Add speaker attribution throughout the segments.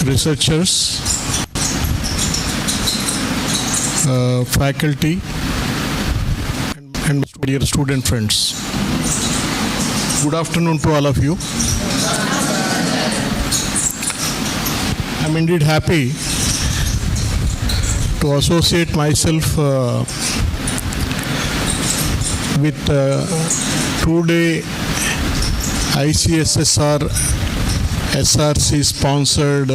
Speaker 1: researchers, faculty, and dear student friends. Good afternoon to all of you. I'm indeed happy to associate myself with two-day ICSSR SRC sponsored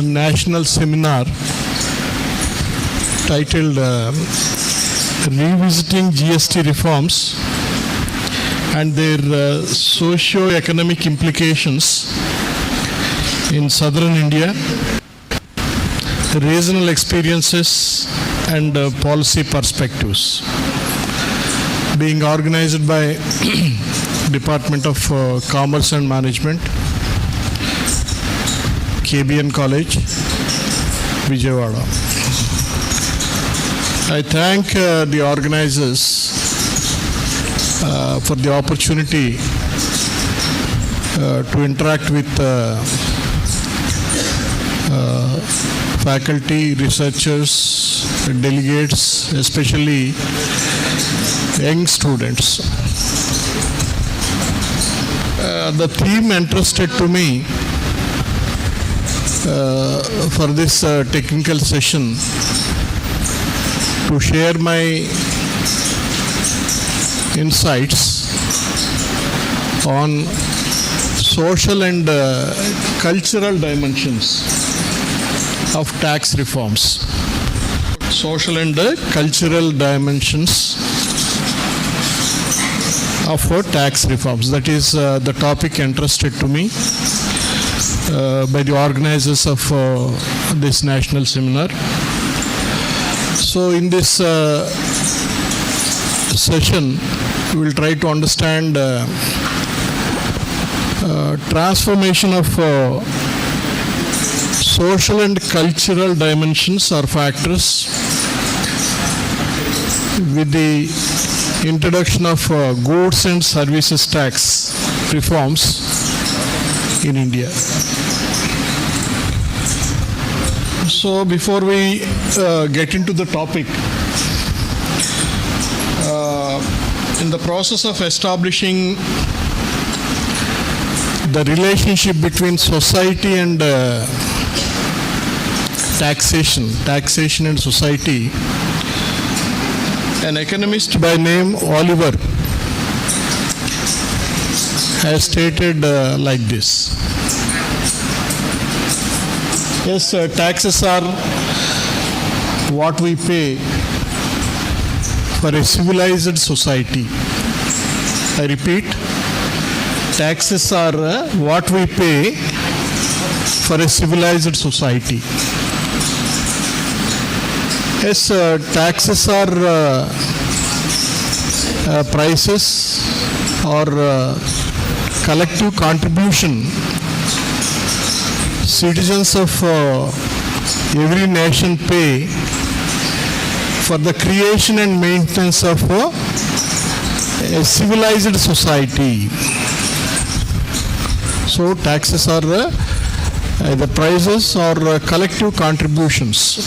Speaker 1: national seminar titled Revisiting GST Reforms and their Socio-Economic Implications in Southern India, Regional Experiences and Policy Perspectives, being organized by Department of Commerce and Management, K.B.N. College, Vijayawada. I thank the organizers for the opportunity to interact with faculty, researchers, delegates, especially young students. The theme entrusted to me for this technical session to share my insights on social and cultural dimensions of tax reforms. Social and cultural dimensions of tax reforms. That is the topic entrusted to me by the organizers of this national seminar. So in this session, we will try to understand transformation of social and cultural dimensions or factors with the introduction of goods and services tax reforms in India. So before we get into the topic, in the process of establishing the relationship between society and taxation and society, an economist by name Oliver has stated like this. Yes, taxes are what we pay for a civilized society. I repeat, taxes are what we pay for a civilized society. Yes, taxes are prices or collective contribution citizens of every nation pay for the creation and maintenance of a civilized society. So taxes are either prices or collective contributions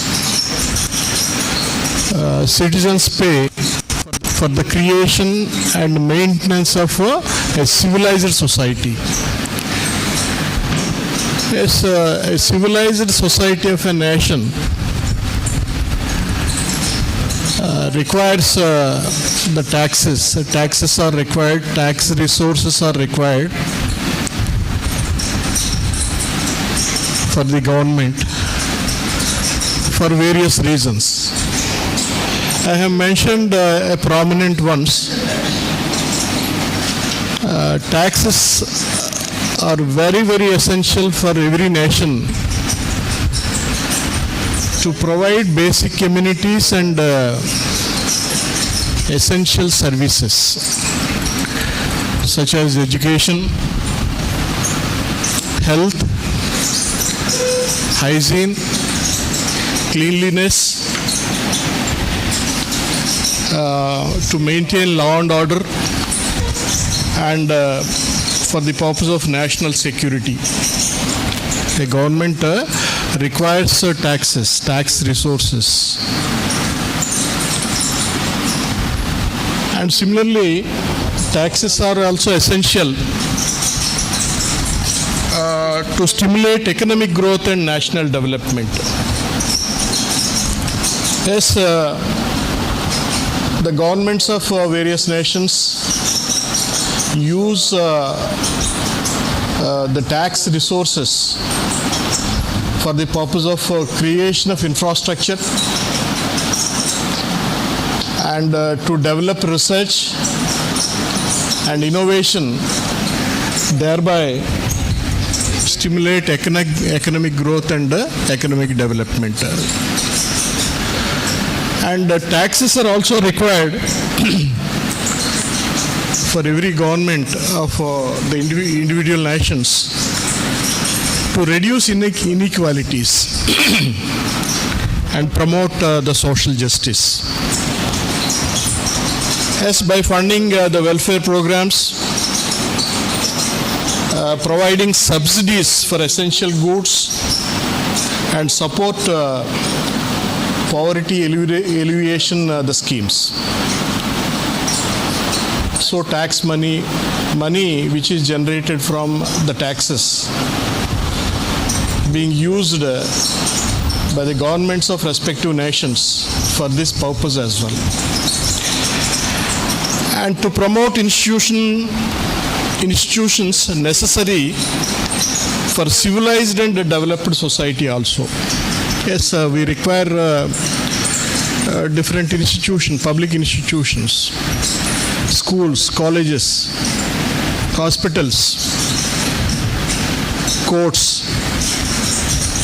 Speaker 1: citizens pay for the creation and maintenance of a civilized society. Yes, a civilized society of a nation requires the taxes. Taxes are required, tax resources are required for the government for various reasons. I have mentioned a prominent ones. Taxes are very, very essential for every nation to provide basic amenities and essential services such as education, health, hygiene, cleanliness, to maintain law and order, and for the purpose of national security. A government requires taxes, tax resources. And similarly, taxes are also essential to stimulate economic growth and national development. Yes, the governments of various nations use the tax resources for the purpose of creation of infrastructure and to develop research and innovation, thereby stimulate economic growth and economic development. And taxes are also required for every government of the individual nations to reduce inequalities and promote the social justice. Yes, by funding the welfare programs, providing subsidies for essential goods and support poverty alleviation the schemes. So tax money which is generated from the taxes being used by the governments of respective nations for this purpose as well. And to promote institutions necessary for civilized and developed society also. Yes, we require different institutions, public institutions, schools, colleges, hospitals, courts,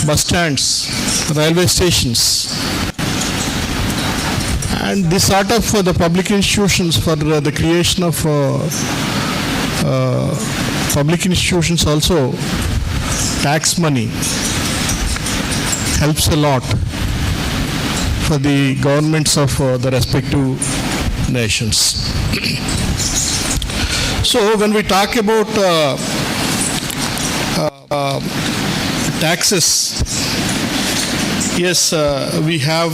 Speaker 1: bus stands, railway stations. And this sort of the public institutions for the creation of public institutions also, tax money helps a lot for the governments of the respective nations. So when we talk about taxes, yes, we have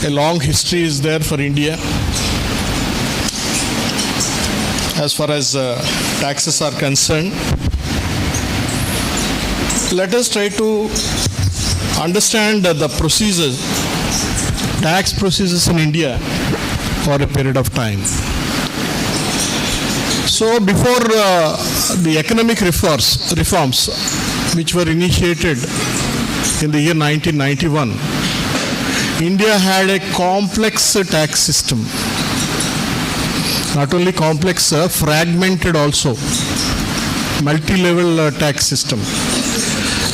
Speaker 1: a long history is there for India as far as taxes are concerned. Let us try to understand the procedures, tax procedures in India for a period of time. So before the economic reforms which were initiated in the year 1991, India had a complex tax system. Not only complex, fragmented also, multi-level tax system.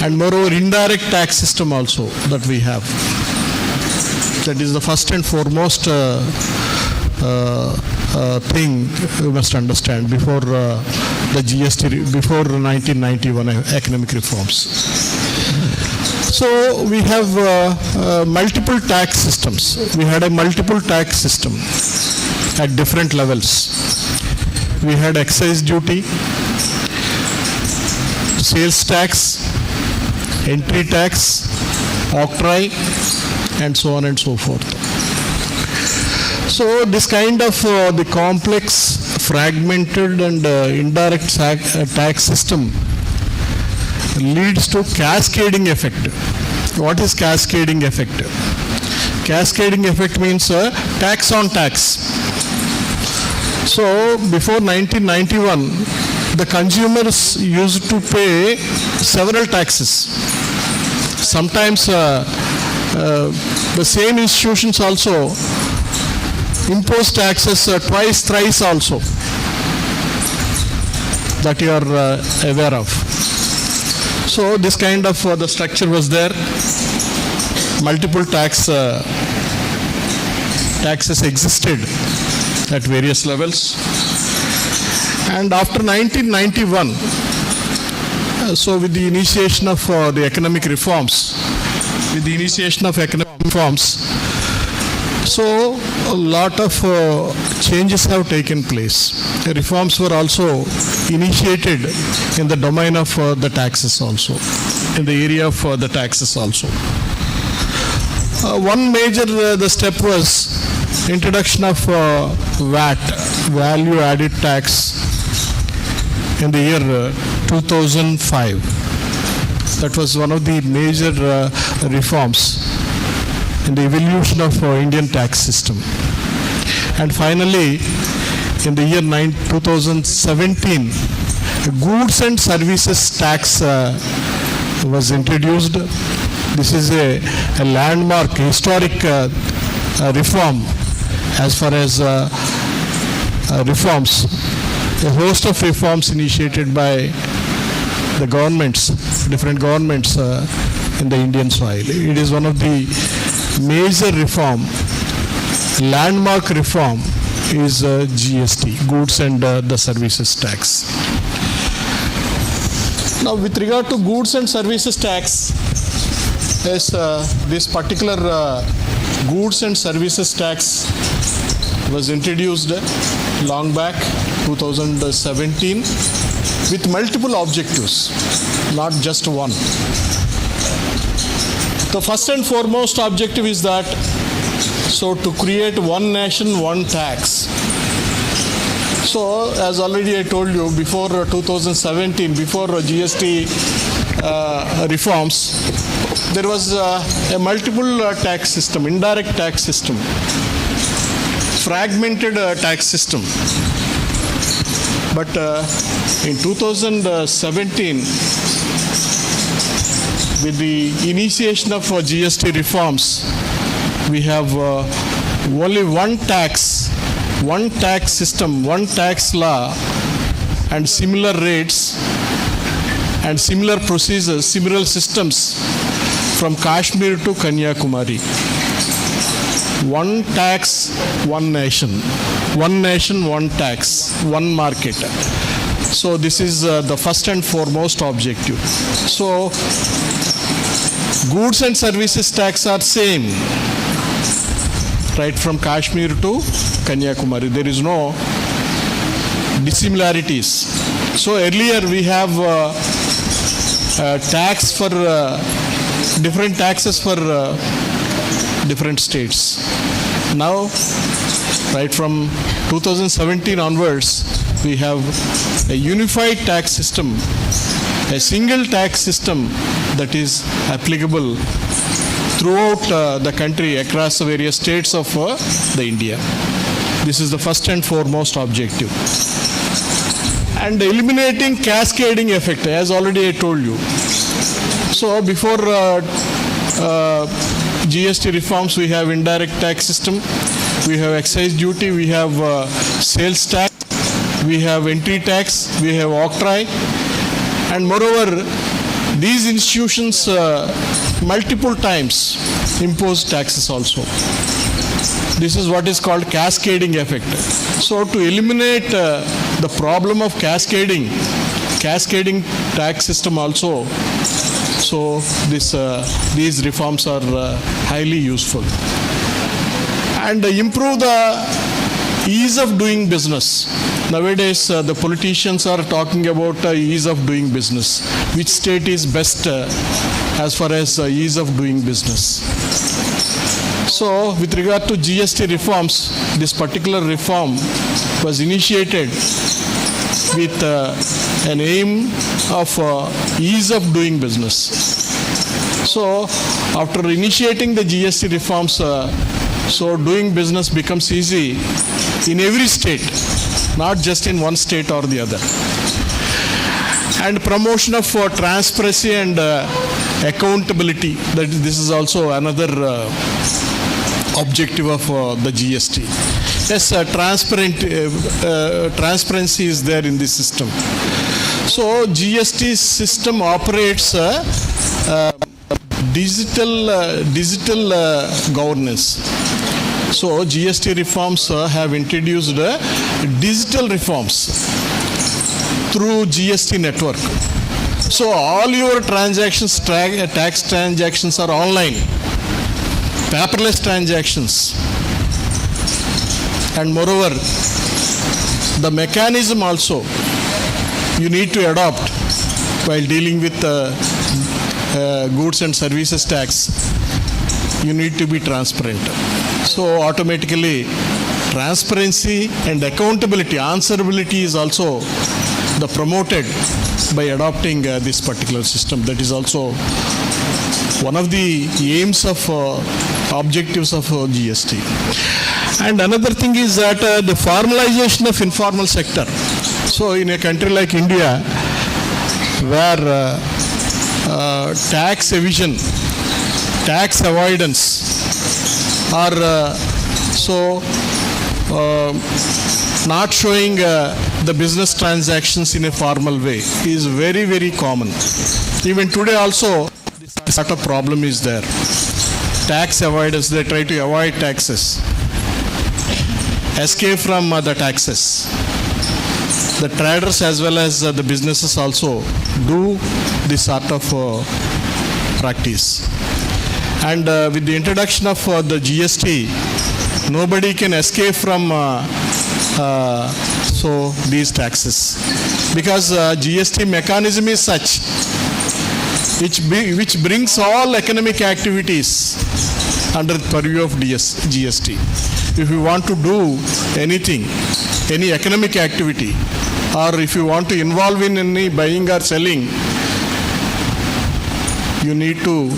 Speaker 1: And moreover, indirect tax system also that we have. That is the first and foremost thing we must understand before the GST, before 1991 economic reforms. So we have multiple tax systems. We had a multiple tax system at different levels. We had excise duty, sales tax, entry tax, octroi, and so on and so forth. So this kind of the complex, fragmented and indirect tax system leads to cascading effect. What is cascading effect? Cascading effect means tax on tax. So before 1991, the consumers used to pay several taxes. Sometimes the same institutions also impose taxes twice, thrice also, that you are aware of. So this kind of the structure was there. Multiple taxes existed at various levels. And after 1991, so with the initiation of the economic reforms, So a lot of changes have taken place. Reforms were also initiated in the domain of the taxes also, in the area of the taxes also. One major the step was introduction of VAT, value added tax, in the year 2005. That was one of the major reforms in the evolution of Indian tax system. And finally, in the year 2017, goods and services tax was introduced. This is a landmark, historic reform as far as reforms. A host of reforms initiated by the governments, different governments in the Indian soil. It is one of the major reform, landmark reform is GST, goods and the services tax. Now with regard to goods and services tax, yes, this particular goods and services tax was introduced long back, 2017, with multiple objectives, not just one. The first and foremost objective is that, so to create one nation, one tax. So, as already I told you, before 2017, before GST reforms, there was a multiple tax system, indirect tax system, fragmented tax system. But in 2017, with the initiation of GST reforms, we have only one tax system, one tax law, and similar rates and similar procedures, similar systems from Kashmir to Kanyakumari. One tax, one nation. One nation, one tax, one market. So this is the first and foremost objective. So goods and services tax are same, right from Kashmir to Kanyakumari. There is no dissimilarities. So earlier we have tax for different taxes for different states. Now, right from 2017 onwards, we have a unified tax system, a single tax system that is applicable throughout the country, across the various states of the India. This is the first and foremost objective. And eliminating cascading effect, as already I told you. So before GST reforms, we have indirect tax system, we have excise duty, we have sales tax, we have entry tax, we have octroi, and moreover, these institutions multiple times impose taxes also. This is what is called cascading effect. So to eliminate the problem of cascading tax system also, so these reforms are highly useful. And improve the ease of doing business. Nowadays, the politicians are talking about ease of doing business. Which state is best as far as ease of doing business? So, with regard to GST reforms, this particular reform was initiated with an aim of ease of doing business. So, after initiating the GST reforms, so doing business becomes easy in every state, not just in one state or the other. And promotion of transparency and accountability. This is also another objective of the GST. Yes, transparency is there in this system. So GST system operates digital governance. So GST reforms have introduced digital reforms through GST network. So all your transactions, tax transactions are online, paperless transactions. And moreover, the mechanism also you need to adopt while dealing with goods and services tax. You need to be transparent. So automatically transparency and accountability, answerability is also promoted by adopting this particular system. That is also one of the aims of objectives of GST. And another thing is that the formalization of informal sector. So in a country like India, where tax evasion, tax avoidance are not showing the business transactions in a formal way is very, very common. Even today also, this sort of problem is there. Tax avoidance, they try to avoid taxes, escape from the taxes. The traders as well as the businesses also do this sort of practice. And with the introduction of the GST, nobody can escape from these taxes, because GST mechanism is such which brings all economic activities under the purview of GST. If you want to do anything, any economic activity, or if you want to involve in any buying or selling, you need to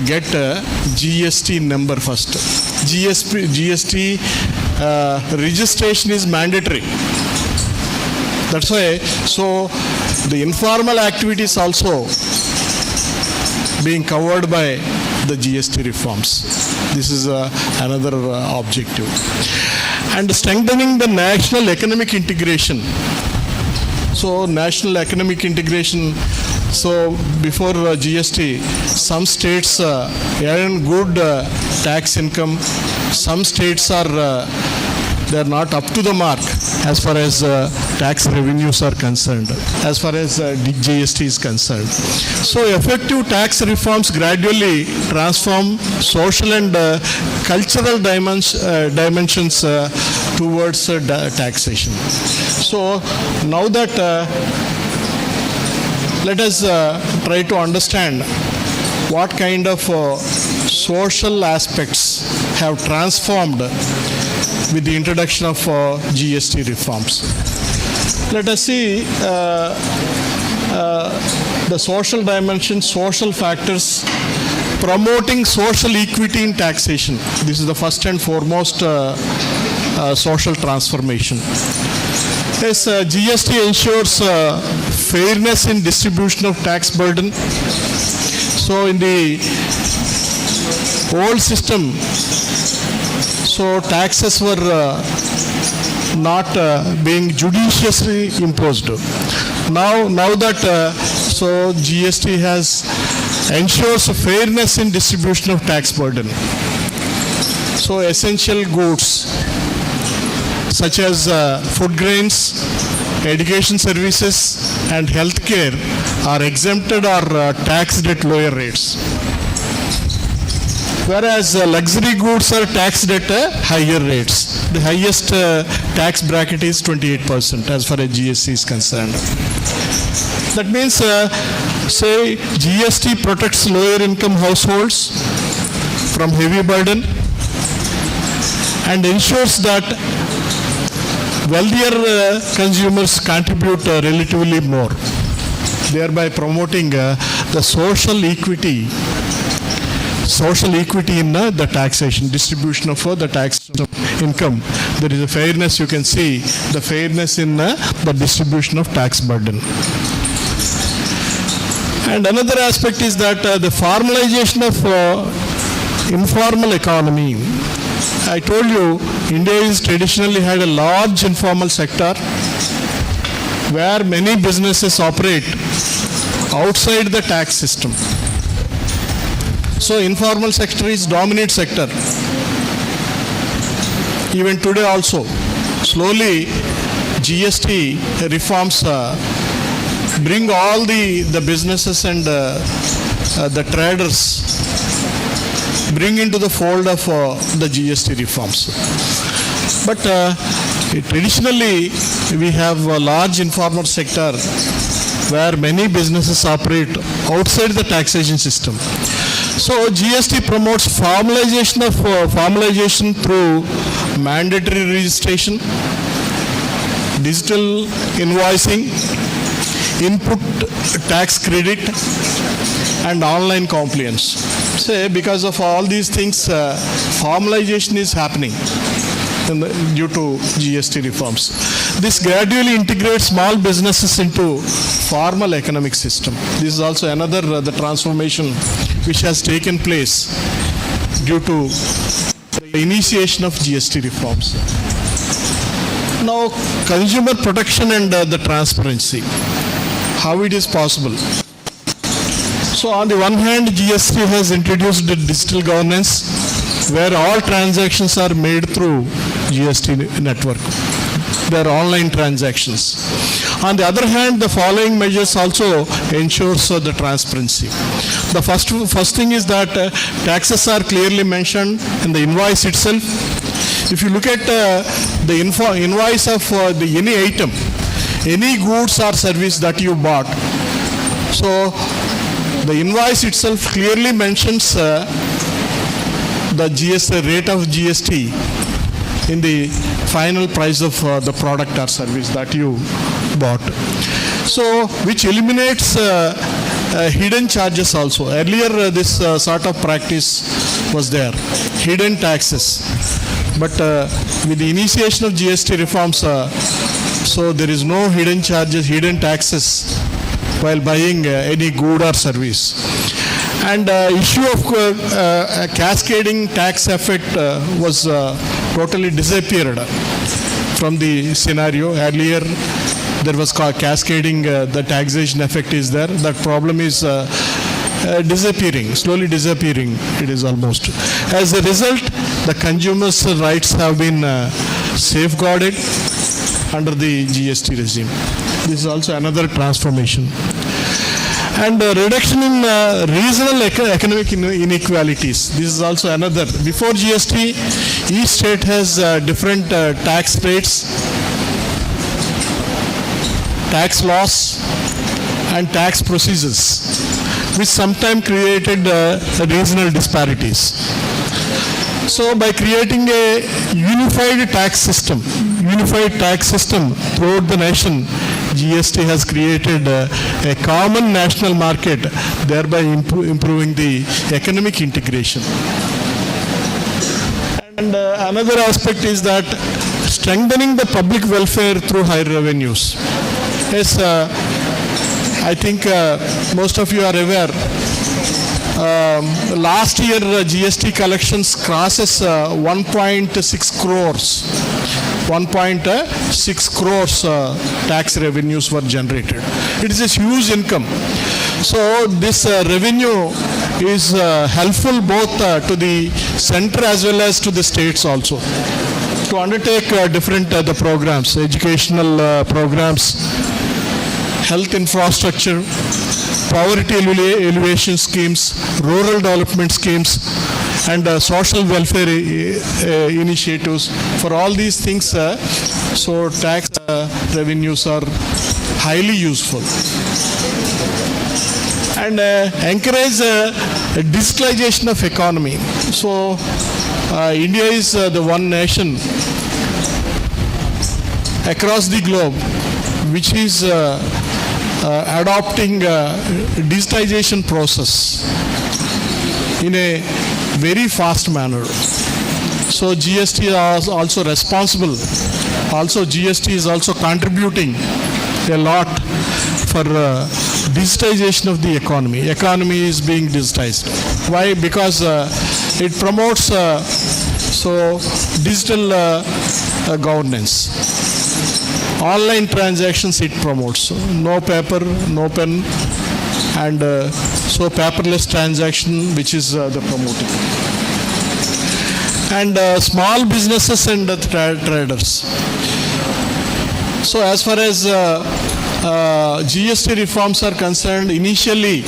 Speaker 1: get a GST number first. GST registration is mandatory. That's why, so the informal activities also being covered by the GST reforms. This is another objective. And strengthening the national economic integration. So national economic integration, so before GST, some states earn good tax income. Some states are they are not up to the mark as far as tax revenues are concerned, as far as GST is concerned. So effective tax reforms gradually transform social and cultural dimensions towards taxation. So now that let us try to understand what kind of social aspects have transformed with the introduction of GST reforms. Let us see the social dimension, social factors promoting social equity in taxation. This is the first and foremost social transformation. Yes, GST ensures fairness in distribution of tax burden. So in the old system, so taxes were not being judiciously imposed. Now that so GST ensures fairness in distribution of tax burden. So essential goods such as food grains, education services and healthcare are exempted or taxed at lower rates, whereas luxury goods are taxed at higher rates. The highest tax bracket is 28% as far as GST is concerned. That means, say, GST protects lower income households from heavy burden and ensures that wealthier consumers contribute relatively more, thereby promoting the social equity in the taxation, distribution of the tax income. There is a fairness, you can see the fairness in the distribution of tax burden. And another aspect is that the formalization of informal economy. I told you, India has traditionally had a large informal sector where many businesses operate outside the tax system. So informal sector is dominant sector. Even today also, slowly GST reforms bring all the businesses and the traders bring into the fold of the GST reforms. But traditionally, we have a large informal sector where many businesses operate outside the taxation system. So GST promotes formalization through mandatory registration, digital invoicing, input tax credit, and online compliance. Say because of all these things, formalization is happening due to GST reforms. This gradually integrates small businesses into formal economic system. This is also another the transformation which has taken place due to the initiation of GST reforms. Now, consumer protection and the transparency. How it is possible? So on the one hand, GST has introduced the digital governance where all transactions are made through GST network. They are online transactions. On the other hand, the following measures also ensures the transparency. The first thing is that taxes are clearly mentioned in the invoice itself. If you look at the invoice of any item, any goods or service that you bought, so the invoice itself clearly mentions the GST rate of GST in the final price of the product or service that you bought. So, which eliminates hidden charges also. Earlier, this sort of practice was there, hidden taxes. But with the initiation of GST reforms, so there is no hidden charges, hidden taxes while buying any good or service. And issue of cascading tax effect was totally disappeared from the scenario. Earlier, there was cascading, the taxation effect is there. That problem is disappearing, slowly disappearing, it is almost. As a result, the consumers' rights have been safeguarded under the GST regime. This is also another transformation. And reduction in regional economic inequalities. This is also another. Before GST, each state has different tax rates, tax laws, and tax procedures, which sometimes created regional disparities. So by creating a unified tax system throughout the nation, GST has created a common national market, thereby improving the economic integration. And another aspect is that strengthening the public welfare through higher revenues. Yes, I think most of you are aware. Last year GST collections crosses 1.6 crores. 1.6 crores tax revenues were generated. It is a huge income. So this revenue is helpful both to the center as well as to the states also to undertake different the programs, educational programs, health infrastructure, poverty alleviation schemes, rural development schemes, and social welfare initiatives. For all these things, so tax revenues are highly useful. And encourage digitalization of economy. So India is the one nation across the globe which is adopting digitization process in a very fast manner. So GST is also responsible. Also GST is also contributing a lot for digitization of the economy. Economy is being digitized. Why? Because it promotes digital governance. Online transactions it promotes. No paper, no pen, and so paperless transaction which is the promoting. And small businesses and traders. So as far as GST reforms are concerned, initially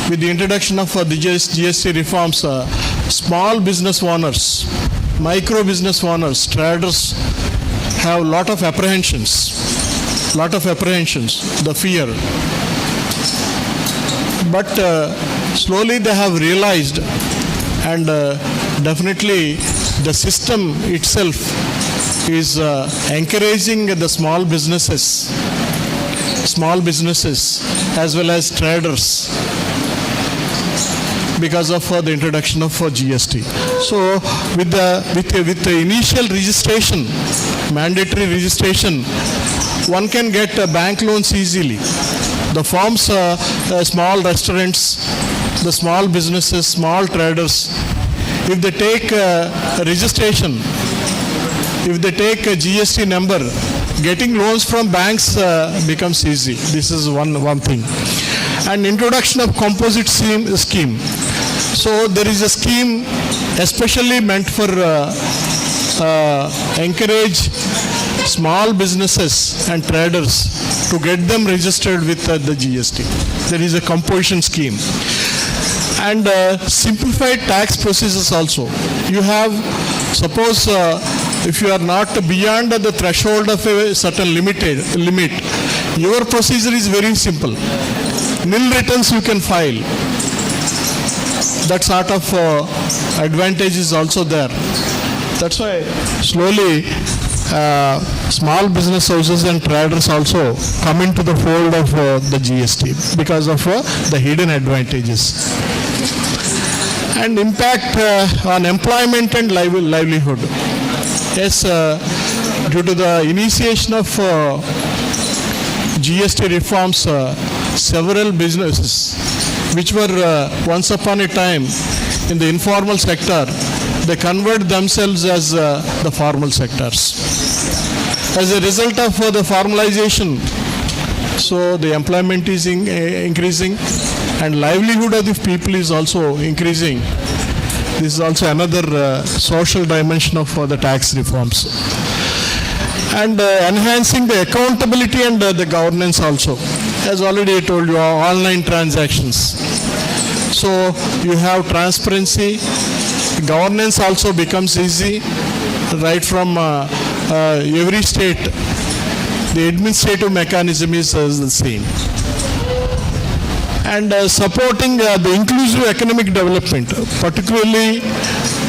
Speaker 1: with the introduction of the GST reforms, small business owners, micro business owners, traders have lot of apprehensions, the fear. But slowly they have realized, and definitely the system itself is encouraging the small businesses as well as traders because of the introduction of GST. So with the initial registration, mandatory registration, one can get bank loans easily. The firms, small restaurants, the small businesses, small traders, if they take registration, if they take a GST number, getting loans from banks becomes easy. This is one thing. And introduction of composite scheme. So there is a scheme especially meant for encourage small businesses and traders to get them registered with the GST. There is a composition scheme. And simplified tax procedures also. You have, suppose if you are not beyond the threshold of a certain limit, your procedure is very simple. Nil returns you can file. That sort of advantage is also there. That's why slowly small business houses and traders also come into the fold of the GST because of the hidden advantages. And impact on employment and livelihood. Yes, due to the initiation of GST reforms, several businesses which were once upon a time in the informal sector, they convert themselves as the formal sectors. As a result of the formalization, so the employment is increasing and livelihood of the people is also increasing. This is also another social dimension of the tax reforms. And enhancing the accountability and the governance also. As already I told you, online transactions. So you have transparency. Governance also becomes easy right from every state. The administrative mechanism is the same. And supporting the inclusive economic development, particularly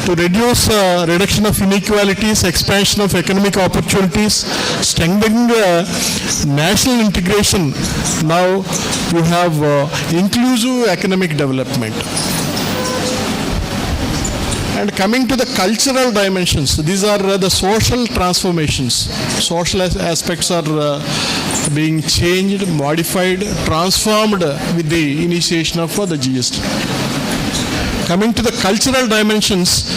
Speaker 1: to reduce reduction of inequalities, expansion of economic opportunities, strengthening national integration. Now you have inclusive economic development. And coming to the cultural dimensions, these are the social transformations. Social aspects are being changed, modified, transformed with the initiation of the GST. Coming to the cultural dimensions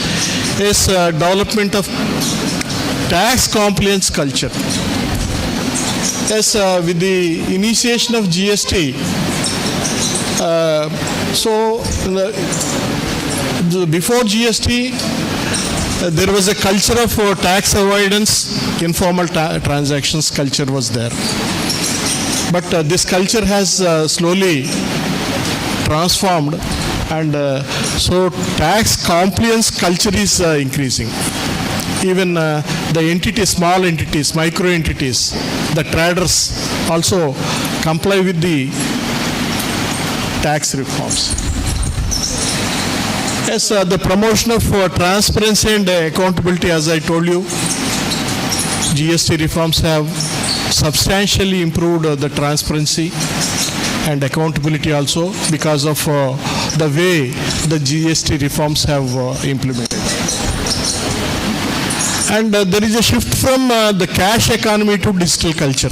Speaker 1: is development of tax compliance culture. Yes, with the initiation of GST, before GST, there was a culture of tax avoidance, informal transactions culture was there. But this culture has slowly transformed, and so tax compliance culture is increasing. Even the entities, small entities, micro entities, the traders also comply with the tax reforms. Yes, the promotion of transparency and accountability, as I told you, GST reforms have substantially improved the transparency and accountability also because of the way the GST reforms have implemented. And there is a shift from the cash economy to digital culture.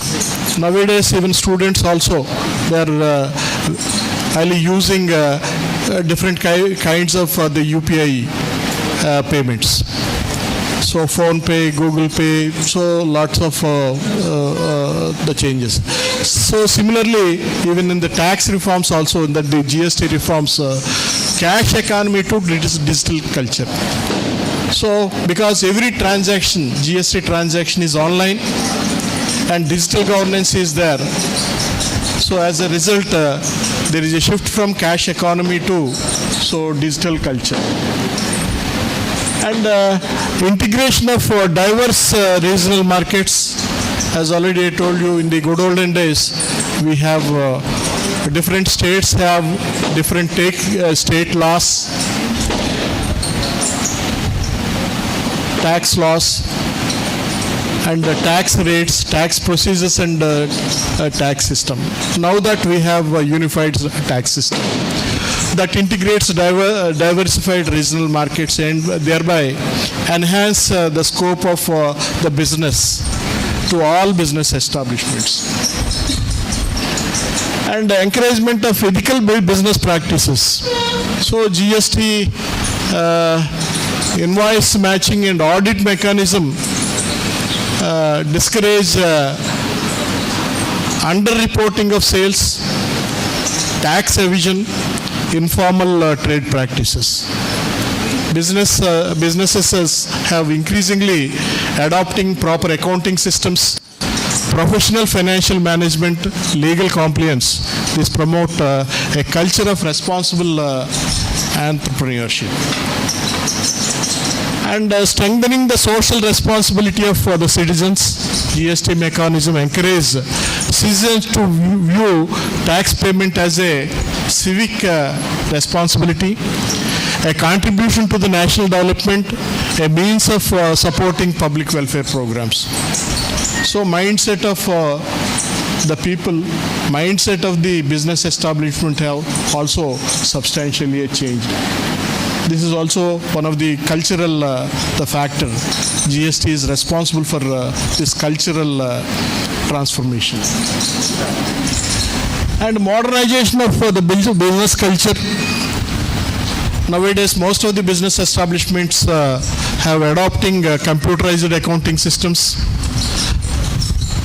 Speaker 1: Nowadays, even students also, they are highly using different kinds of the UPI payments. So Phone Pay, Google Pay, so lots of the changes. So similarly, even in the tax reforms also, in the GST reforms, cash economy to digital culture. So because every transaction, GST transaction is online and digital governance is there. So as a result, there is a shift from cash economy to digital culture. And integration of diverse regional markets. As already I told you, in the good olden days, we have different states have different state laws, tax laws, and tax rates, tax procedures, and tax system. Now that we have a unified tax system that integrates diversified regional markets and thereby enhance the scope of the business to all business establishments. And encouragement of ethical business practices. So GST, invoice matching and audit mechanism discourage under-reporting of sales, tax evasion, informal trade practices. Businesses have increasingly adopting proper accounting systems, professional financial management, legal compliance. This promote a culture of responsible entrepreneurship. And strengthening the social responsibility of the citizens, GST mechanism encourage citizens to view tax payment as a civic responsibility, a contribution to the national development, a means of supporting public welfare programs. So mindset of the people, mindset of the business establishment have also substantially changed. This is also one of the cultural the factor. GST is responsible for this cultural transformation. And modernization of the business culture. Nowadays, most of the business establishments have adopting computerized accounting systems,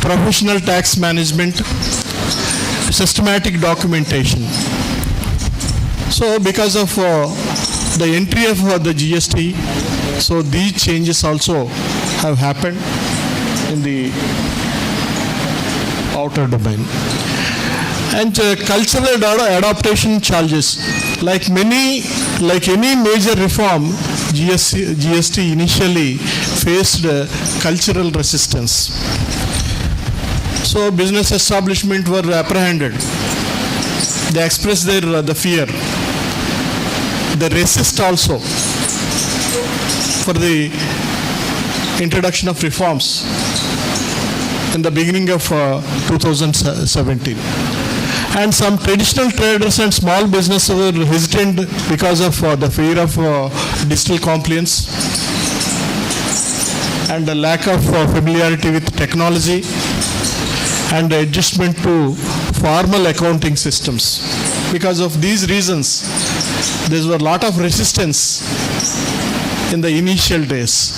Speaker 1: professional tax management, systematic documentation. So because of the entry of the GST, so these changes also have happened in the outer domain. And cultural adaptation challenges. Like any major reform, GST initially faced cultural resistance. So business establishment were apprehended. They expressed the fear. They resist also for the introduction of reforms in the beginning of 2017. And some traditional traders and small businesses were hesitant because of the fear of digital compliance and the lack of familiarity with technology and adjustment to formal accounting systems. Because of these reasons, there was a lot of resistance in the initial days.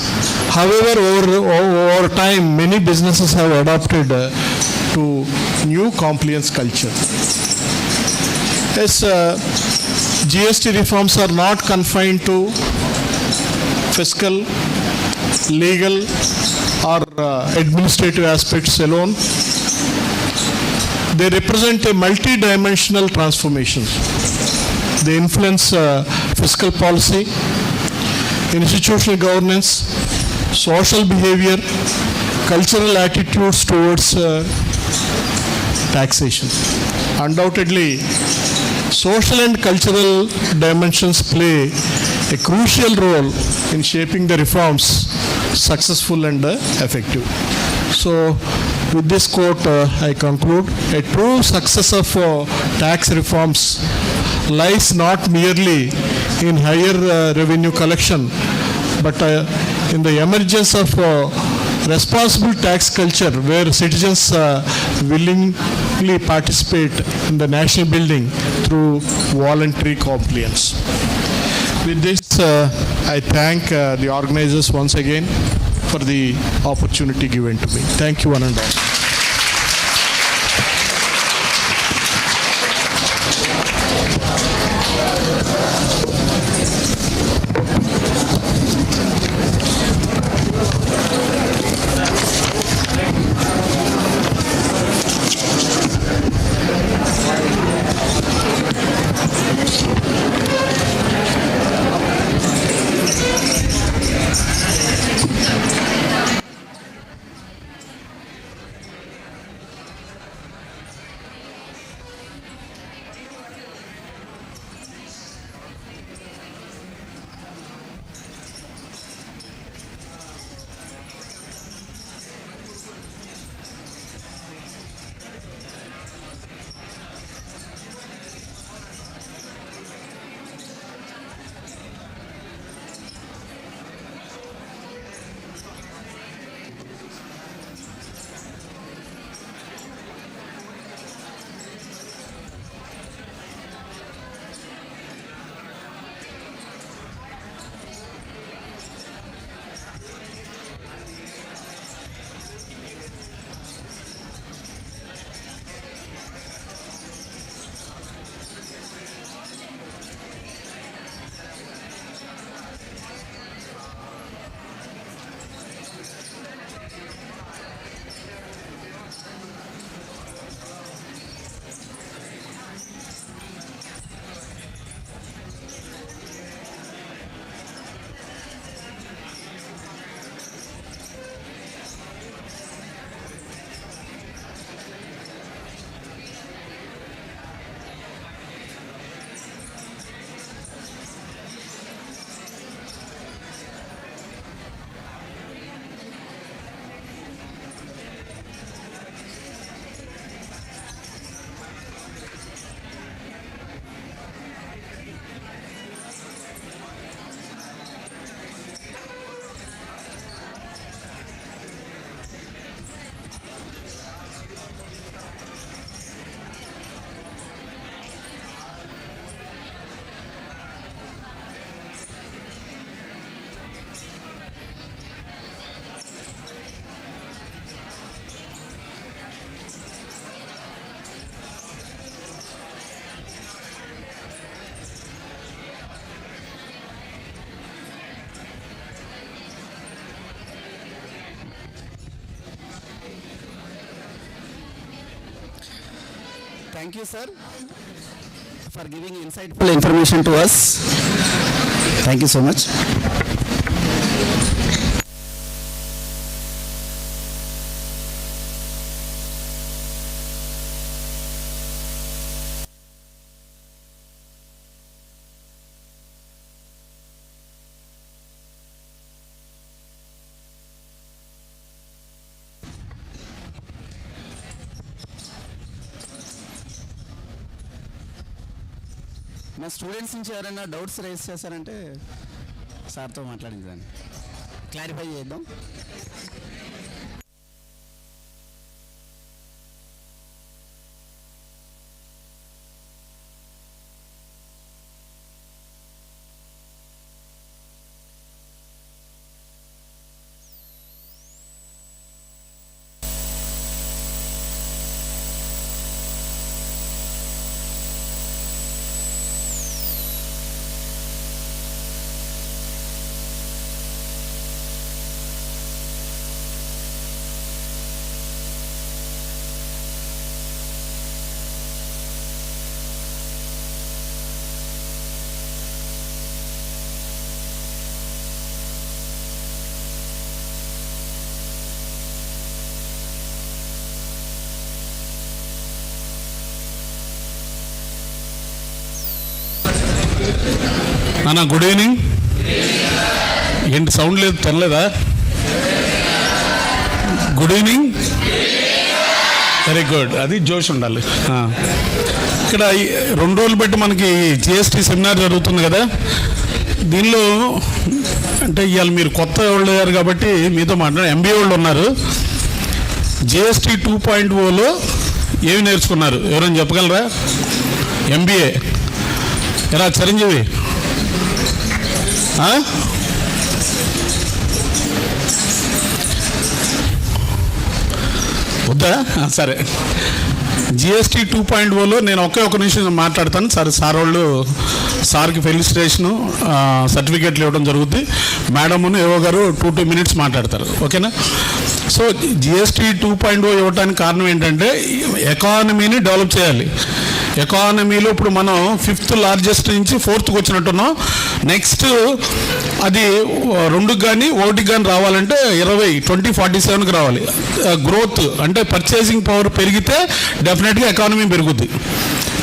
Speaker 1: However, over time, many businesses have adopted to new compliance culture. Yes, GST reforms are not confined to fiscal, legal, or administrative aspects alone. They represent a multi-dimensional transformation. They influence fiscal policy, institutional governance, social behavior, cultural attitudes towards taxation. Undoubtedly, social and cultural dimensions play a crucial role in shaping the reforms successful and effective. So, with this quote, I conclude, a true success of tax reforms lies not merely in higher revenue collection, but in the emergence of responsible tax culture where citizens willingly participate in the national building through voluntary compliance. With this, I thank the organizers once again for the opportunity given to me. Thank you, one and all.
Speaker 2: Thank you, sir, for giving insightful information to us. Thank you so much. మా students నుంచి ఎవరైనా doubts raise చేశారంటే సార్తో మాట్లాడించాను, clarify చేద్దాం.
Speaker 1: అన్న good evening. ఏంటి sound లేదు, తినలేదా? Good evening. వెరీ గుడ్, అది జోష్ ఉండాలి. ఇక్కడ 2 రోజులు బట్టి మనకి GST సెమినార్ జరుగుతుంది కదా. దీనిలో అంటే ఇవాళ మీరు కొత్త వాళ్ళు అయ్యారు కాబట్టి మీతో MBA వాళ్ళు ఉన్నారు. GST 2.0లో ఏమి నేర్చుకున్నారు ఎవరైనా చెప్పగలరా? MBA ఎలా చిరంజీవి? వద్దా? సరే, GST 2.0లో నేను ఒక నిమిషం మాట్లాడతాను. సార్ వాళ్ళు సార్కి ఫెలిసిటేషను సర్టిఫికేట్లు ఇవ్వడం జరుగుతుంది. మేడమును ఏవో గారు 2 minutes మాట్లాడతారు. ఓకేనా? సో GST 2.0 ఇవ్వడానికి కారణం ఏంటంటే ఎకానమీని డెవలప్ చేయాలి. ఎకానమీలో ఇప్పుడు మనం 5th లార్జెస్ట్ నుంచి 4th వచ్చినట్టున్నాం. నెక్స్ట్ అది 2కి కానీ 1కి కానీ రావాలంటే 2047కి రావాలి. గ్రోత్ అంటే పర్చేసింగ్ పవర్ పెరిగితే డెఫినెట్గా ఎకానమీ పెరుగుద్ది.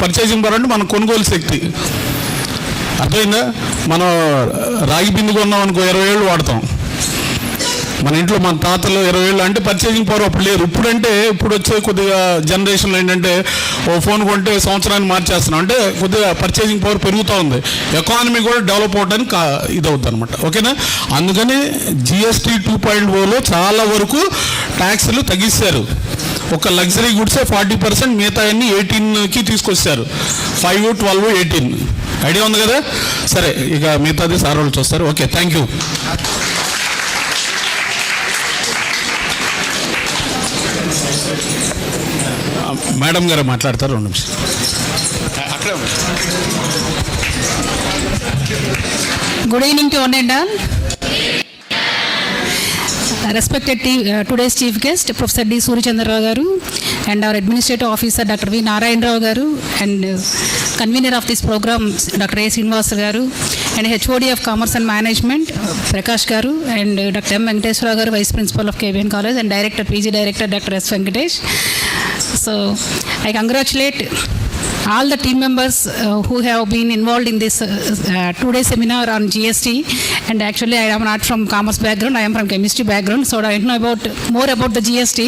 Speaker 1: పర్చేసింగ్ పవర్ అంటే మన కొనుగోలు శక్తి. అర్థమైందా? మనం రాగి బిందు కొన్నాం అనుకో 20 ఏళ్ళు వాడతాం. మన ఇంట్లో మన తాతలు 20 ఏళ్ళు అంటే పర్చేసింగ్ పవర్ అప్పుడు లేరు. ఇప్పుడు వచ్చే కొద్దిగా జనరేషన్లో ఏంటంటే ఓ ఫోన్ కొంటే సంవత్సరాన్ని మార్చేస్తున్నాం. అంటే కొద్దిగా పర్చేసింగ్ పవర్ పెరుగుతూ ఉంది. ఎకానమీ కూడా డెవలప్ అవడానికి ఇదవుతుంది అనమాట. ఓకేనా? అందుకని GST 2.0లో చాలా వరకు ట్యాక్స్లు తగ్గిస్తారు. ఒక లగ్జరీ గుడ్సే 40%, మిగతా అన్ని 18కి తీసుకొచ్చారు. 5, 12, 18 ఐడియా ఉంది కదా? సరే, ఇక మిగతాది సార్ వాళ్ళు చూస్తారు. Okay, thank you. మేడం గారు మాట్లాడతారు 2 నిమిషాలు. అక్కడే
Speaker 3: good evening to one and all. Respected today's chief guest, Professor D. Surichandrarao garu, and our administrative officer Dr. V. Narayan Rao garu, and convener of this program Dr. A. Srinivas garu, and HOD of Commerce and Management Prakash garu, and Dr. M. Venkateswara garu, Vice Principal of K.B.N College, and Director PG Director Dr. S. Venkatesh. So I congratulate all the team members who have been involved in this 2-day seminar on GST. And actually I am not from commerce background, I am from chemistry background, so I know more about the GST.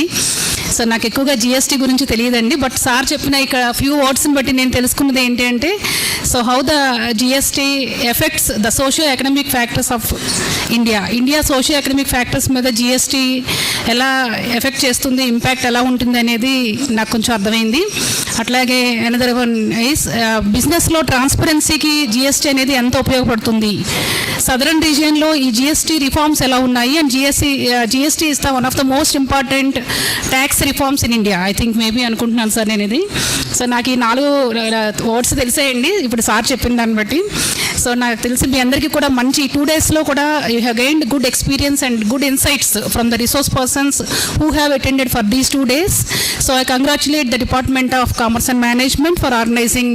Speaker 3: So నాకు ఎక్కువగా GST గురించి తెలియదండి. But sir చెప్పిన ఇక్కడ few వర్డ్స్ని బట్టి నేను తెలుసుకున్నది ఏంటి అంటే, so how the GST effects the socio economic factors of India socio economic factors మీద GST ఎలా ఎఫెక్ట్ చేస్తుంది, ఇంపాక్ట్ ఎలా ఉంటుంది అనేది నాకు కొంచెం అర్థమైంది. అట్లాగే అనదర్ వన్ ఈస్ బిజినెస్లో ట్రాన్స్పరెన్సీకి GST అనేది ఎంత ఉపయోగపడుతుంది, సదరన్ రీజియన్లో ఈ GST రిఫార్మ్స్ ఎలా ఉన్నాయి, and GST is the one of the most important tax reforms in India. I think maybe అనుకుంటున్నాను సార్ నేను ఇది. సో నాకు ఈ 4 వర్డ్స్ తెలిసేయండి ఇప్పుడు సార్ చెప్పిన దాన్ని బట్టి. సో నాకు తెలిసి మీ అందరికీ కూడా మంచి 2 daysలో కూడా you have gained good experience and good insights from the resource persons who have attended for these 2 days. So I congratulate the Department of Commerce and Management for organizing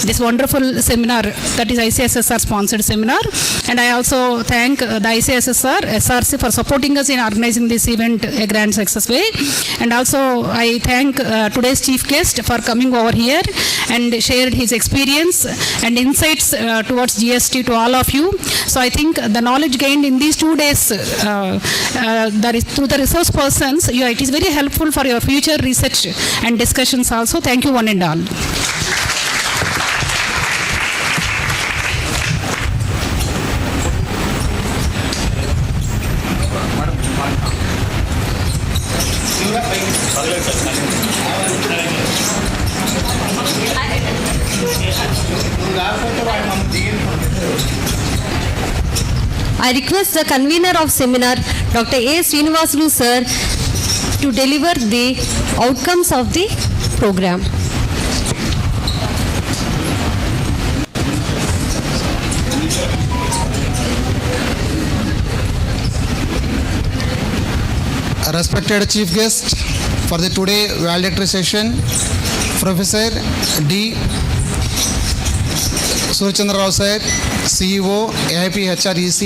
Speaker 3: this wonderful seminar, that is ICSSR sponsored seminar, and I also thank the ICSSR SRC for supporting us in organizing this event a grand success way. And also I thank today's chief guest for coming over here and shared his experience and insights towards GST to all of you. So I think the knowledge gained in these 2 days that is through the resource persons, it is very helpful for your future research and discussions also. Thank you one and all.
Speaker 4: I request the convener of seminar, Dr. A. Srinivasulu sir, to deliver the outcomes of the program.
Speaker 5: Respected chief guest for the today valedictory session, Professor D. Surchandra Rao sir, CEO, AIP HREC,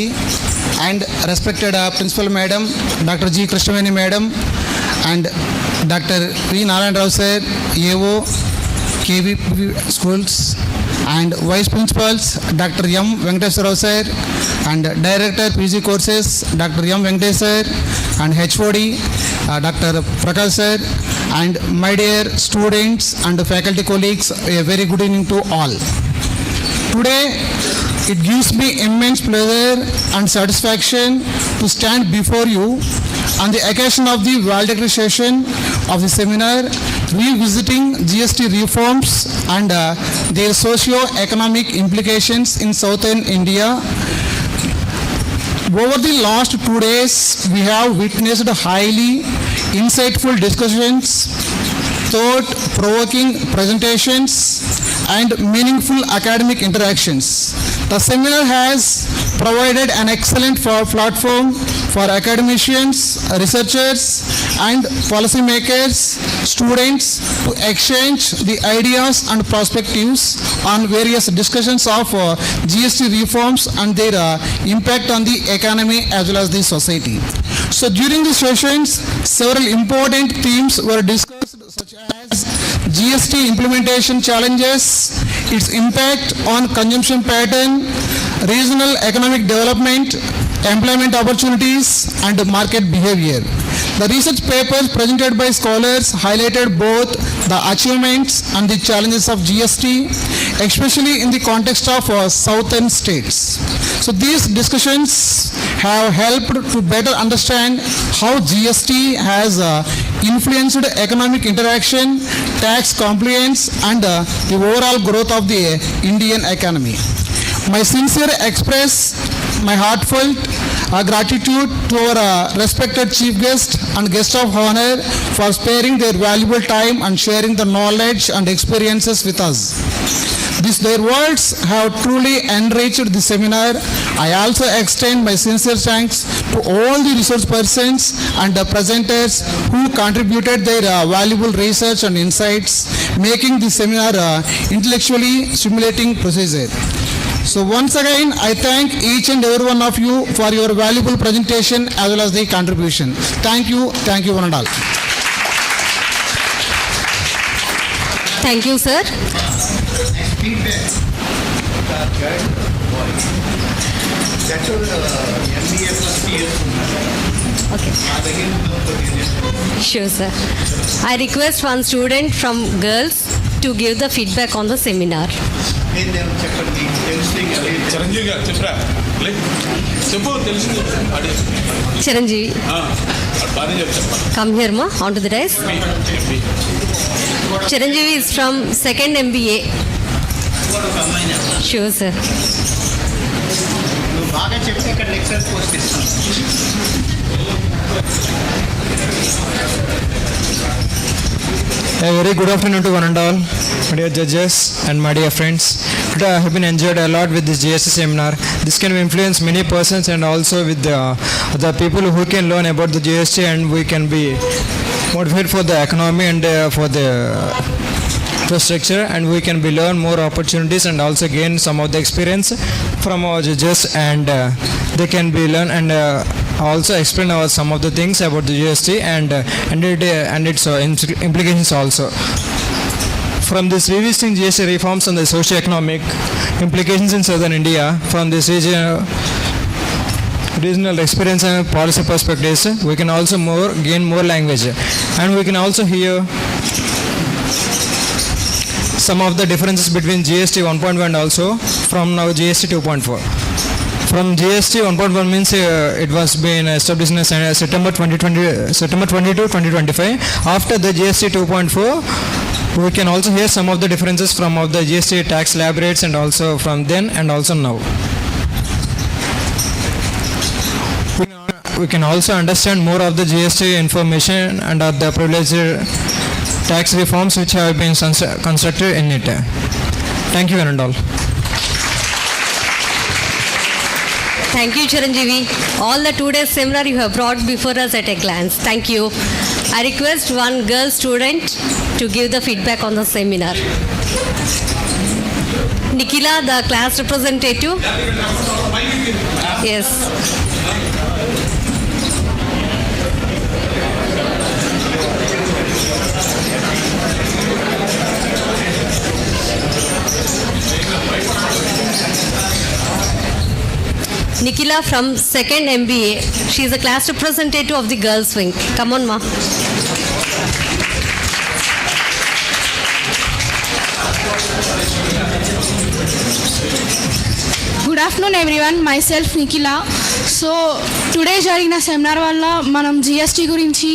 Speaker 5: and respected Principal Madam, Dr. G. Krishnaveni Madam, and Dr. V. Narayan Rao sir, AO, K.B.N. Schools, and Vice Principals, Dr. M. Venkateswar Rao sir, and Director PG Courses, Dr. M. Venkatesh sir, and HOD, Dr. Prakash sir, and my dear students and faculty colleagues, a very good evening to all. Today, it gives me immense pleasure and satisfaction to stand before you on the occasion of the valedictory session of the seminar, Revisiting GST Reforms and their Socio-Economic Implications in Southern India. Over the last 2 days, we have witnessed highly insightful discussions, thought-provoking presentations, and meaningful academic interactions. The seminar has provided an excellent platform for academicians, researchers, and policymakers, students to exchange the ideas and perspectives on various discussions of GST reforms and their impact on the economy as well as the society. So during the sessions, several important themes were discussed, such as GST implementation challenges, its impact on consumption pattern, regional economic development, employment opportunities, and market behavior. The research papers presented by scholars highlighted both the achievements and the challenges of GST, especially in the context of southern states. So these discussions have helped to better understand how GST has influenced economic interaction, tax compliance, and the overall growth of the Indian economy. My sincere express my heartfelt gratitude to our respected chief guest and guest of honor for sparing their valuable time and sharing the knowledge and experiences with us. Their words have truly enriched the seminar. I also extend my sincere thanks to all the resource persons and the presenters who contributed their valuable research and insights, making the seminar intellectually stimulating procedure. So once again, I thank each and every one of you for your valuable presentation as well as the contribution. Thank you one and all.
Speaker 4: Thank you, sir. Okay. Sure, sir. I request one student from girls to give the feedback on the seminar. Chiranjeevi, come here, ma, onto the desk. Chiranjeevi is from 2nd MBA. Sure, sir.
Speaker 2: బాగా చెప్తే ఇక్కడ lectures post ఇస్తాం.
Speaker 6: A very good afternoon to one and all, my dear judges and my dear friends. Today I have been enjoyed a lot with this GST seminar. This can influence many persons and also with the people who can learn about the GST, and we can be motivated for the economy and for the infrastructure, and we can be learn more opportunities and also gain some of the experience from our judges, and they can be learn and also explain some of the things about the GST and its implications also. From this revisiting GST reforms and the socio-economic implications in southern India, from this regional experience and policy perspectives, we can also gain more language, and we can also hear some of the differences between GST 1.1 and also from now GST 2.4. From GST 1.1 means it was being established in September 22, 2025. After the GST 2.4, we can also hear some of the differences from of the GST tax slab rates and also from then and also now. We can also understand more of the GST information and of the privileged tax reforms which have been constructed in it. Thank you, and all.
Speaker 4: Thank you, Chiranjeevi. All the 2 days seminar you have brought before us at a glance. Thank you. I request one girl student to give the feedback on the seminar. Nikhila, the class representative. Yes. Nikhila from 2nd MBA. She is a class representative of the girls wing. Come on, ma.
Speaker 7: Good afternoon everyone, myself Nikhila. So today జరిగిన seminar వల్ల మనం GST గురించి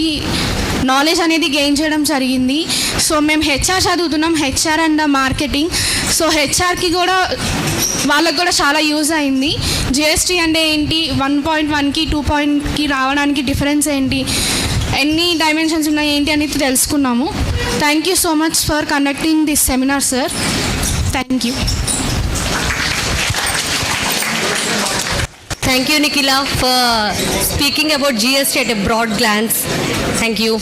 Speaker 7: knowledge అనేది gain చేయడం జరిగింది. So మేము HR చదువుతున్నాం, HR and marketing. So హెచ్ఆర్కి కూడా వాళ్ళకి కూడా చాలా యూజ్ అయింది. జిఎస్టీ అంటే ఏంటి, 1.1కి 2.కి రావడానికి డిఫరెన్స్ ఏంటి, ఎన్ని డైమెన్షన్స్ ఉన్నాయి ఏంటి అనేది తెలుసుకున్నాము. Thank you so much for conducting this seminar sir. Thank you.
Speaker 4: Thank you, Nikhila, for speaking about GST at a broad glance. Thank you.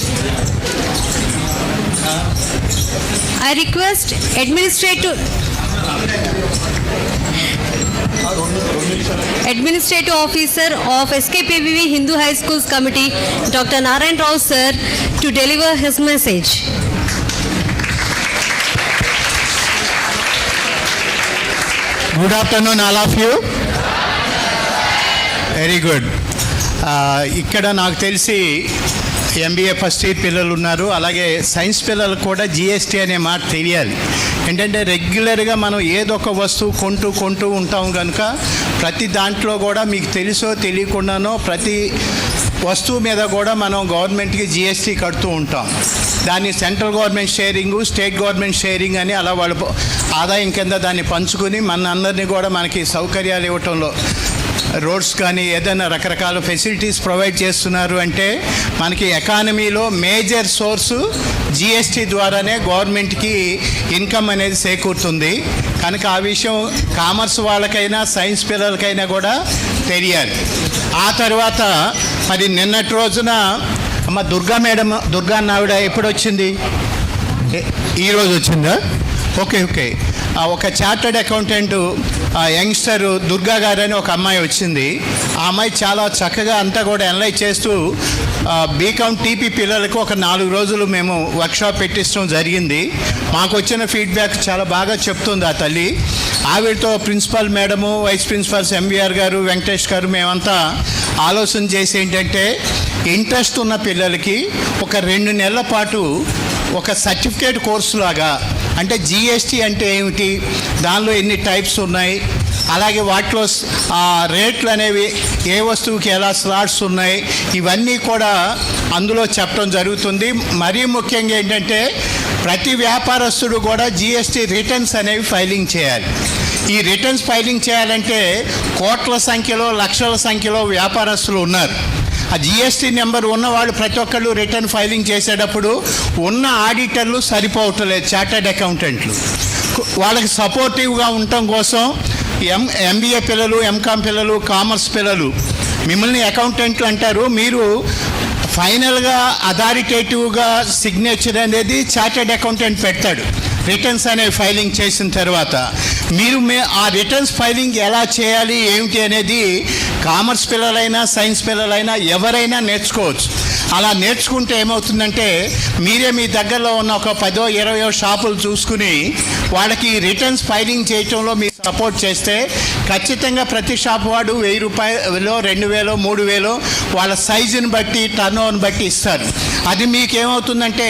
Speaker 4: I request Administrative Officer of SKPVV Hindu High Schools Committee, Dr. Narayan Rao sir, to deliver his message.
Speaker 8: Good afternoon, all of you. Very good. ఇక్కడ నాకు తెలిసి MBA first year పిల్లలు ఉన్నారు, అలాగే science పిల్లలకు కూడా GST అనే మాట తెలియాలి. ఏంటంటే రెగ్యులర్గా మనం ఏదో ఒక వస్తువు కొంటూ ఉంటాం కనుక ప్రతి దాంట్లో కూడా మీకు తెలుసో తెలియకుండానో ప్రతి వస్తువు మీద కూడా మనం గవర్నమెంట్కి జిఎస్టీ కడుతూ ఉంటాం. దాన్ని central government sharing, state government sharing అని అలా వాళ్ళు ఆదాయం కింద దాన్ని పంచుకొని మన అందరినీ కూడా మనకి సౌకర్యాలు ఇవ్వటంలో, రోడ్స్ కానీ ఏదైనా రకరకాల ఫెసిలిటీస్ ప్రొవైడ్ చేస్తున్నారు. అంటే మనకి ఎకానమీలో మేజర్ సోర్సు జిఎస్టీ ద్వారానే గవర్నమెంట్కి ఇన్కమ్ అనేది చేకూరుతుంది. కనుక ఆ విషయం కామర్స్ వాళ్ళకైనా సైన్స్ పిల్లలకైనా కూడా తెలియాలి. ఆ తర్వాత మరి నిన్నటి రోజున అమ్మ దుర్గా ఆవిడ ఎప్పుడు వచ్చింది? ఈరోజు వచ్చిందా? ఓకే. ఒక చార్టర్డ్ అకౌంటెంట్ యంగ్స్టర్ దుర్గా గారు అని ఒక అమ్మాయి వచ్చింది. ఆ అమ్మాయి చాలా చక్కగా అంతా కూడా అనలైజ్ చేస్తూ బీకామ్ టీపీ పిల్లలకు ఒక 4 రోజులు మేము వర్క్షాప్ పెట్టించడం జరిగింది. మాకు వచ్చిన ఫీడ్బ్యాక్ చాలా బాగా చెప్తుంది ఆ తల్లి. ఆవిడతో principal madam, vice principals MVR గారు, వెంకటేష్ గారు మేమంతా ఆలోచన చేసి ఏంటంటే ఇంట్రెస్ట్ ఉన్న పిల్లలకి ఒక 2 నెలల పాటు ఒక సర్టిఫికేట్ కోర్సు లాగా, అంటే జిఎస్టీ అంటే ఏమిటి, దానిలో ఎన్ని టైప్స్ ఉన్నాయి, అలాగే వాటిలో రేట్లు అనేవి ఏ వస్తువుకి ఎలా స్లాట్స్ ఉన్నాయి, ఇవన్నీ కూడా అందులో చెప్పడం జరుగుతుంది. మరీ ముఖ్యంగా ఏంటంటే ప్రతి వ్యాపారస్తుడు కూడా జిఎస్టీ రిటర్న్స్ అనేవి ఫైలింగ్ చేయాలి. ఈ రిటర్న్స్ ఫైలింగ్ చేయాలంటే కోట్ల సంఖ్యలో, లక్షల సంఖ్యలో వ్యాపారస్తులు ఉన్నారు. ఆ జిఎస్టీ నెంబర్ ఉన్న వాళ్ళు ప్రతి ఒక్కళ్ళు రిటర్న్ ఫైలింగ్ చేసేటప్పుడు ఉన్న ఆడిటర్లు సరిపోవట్లేదు, చార్టర్డ్ అకౌంటెంట్లు. వాళ్ళకి సపోర్టివ్గా ఉండటం కోసం ఎంబీఏ పిల్లలు, ఎంకామ్ పిల్లలు, కామర్స్ పిల్లలు మిమ్మల్ని అకౌంటెంట్లు అంటారు. మీరు ఫైనల్గా అథారిటేటివ్గా సిగ్నేచర్ అనేది చార్టర్డ్ అకౌంటెంట్ పెడతాడు రిటర్న్స్ అనేవి ఫైలింగ్ చేసిన తర్వాత. మీరు ఆ రిటర్న్స్ ఫైలింగ్ ఎలా చేయాలి ఏమిటి అనేది కామర్స్ పిల్లలైనా సైన్స్ పిల్లలైనా ఎవరైనా నేర్చుకోవచ్చు. అలా నేర్చుకుంటే ఏమవుతుందంటే మీరే మీ దగ్గరలో ఉన్న ఒక 10-20 షాపులు చూసుకుని వాళ్ళకి రిటర్న్స్ ఫైలింగ్ చేయటంలో మీరు సపోర్ట్ చేస్తే ఖచ్చితంగా ప్రతి షాప్ వాడు 1000 రూపాయలు, 2000, 3000 వాళ్ళ సైజుని బట్టి, టర్న్ ఓవర్ని బట్టి ఇస్తారు. అది మీకేమవుతుందంటే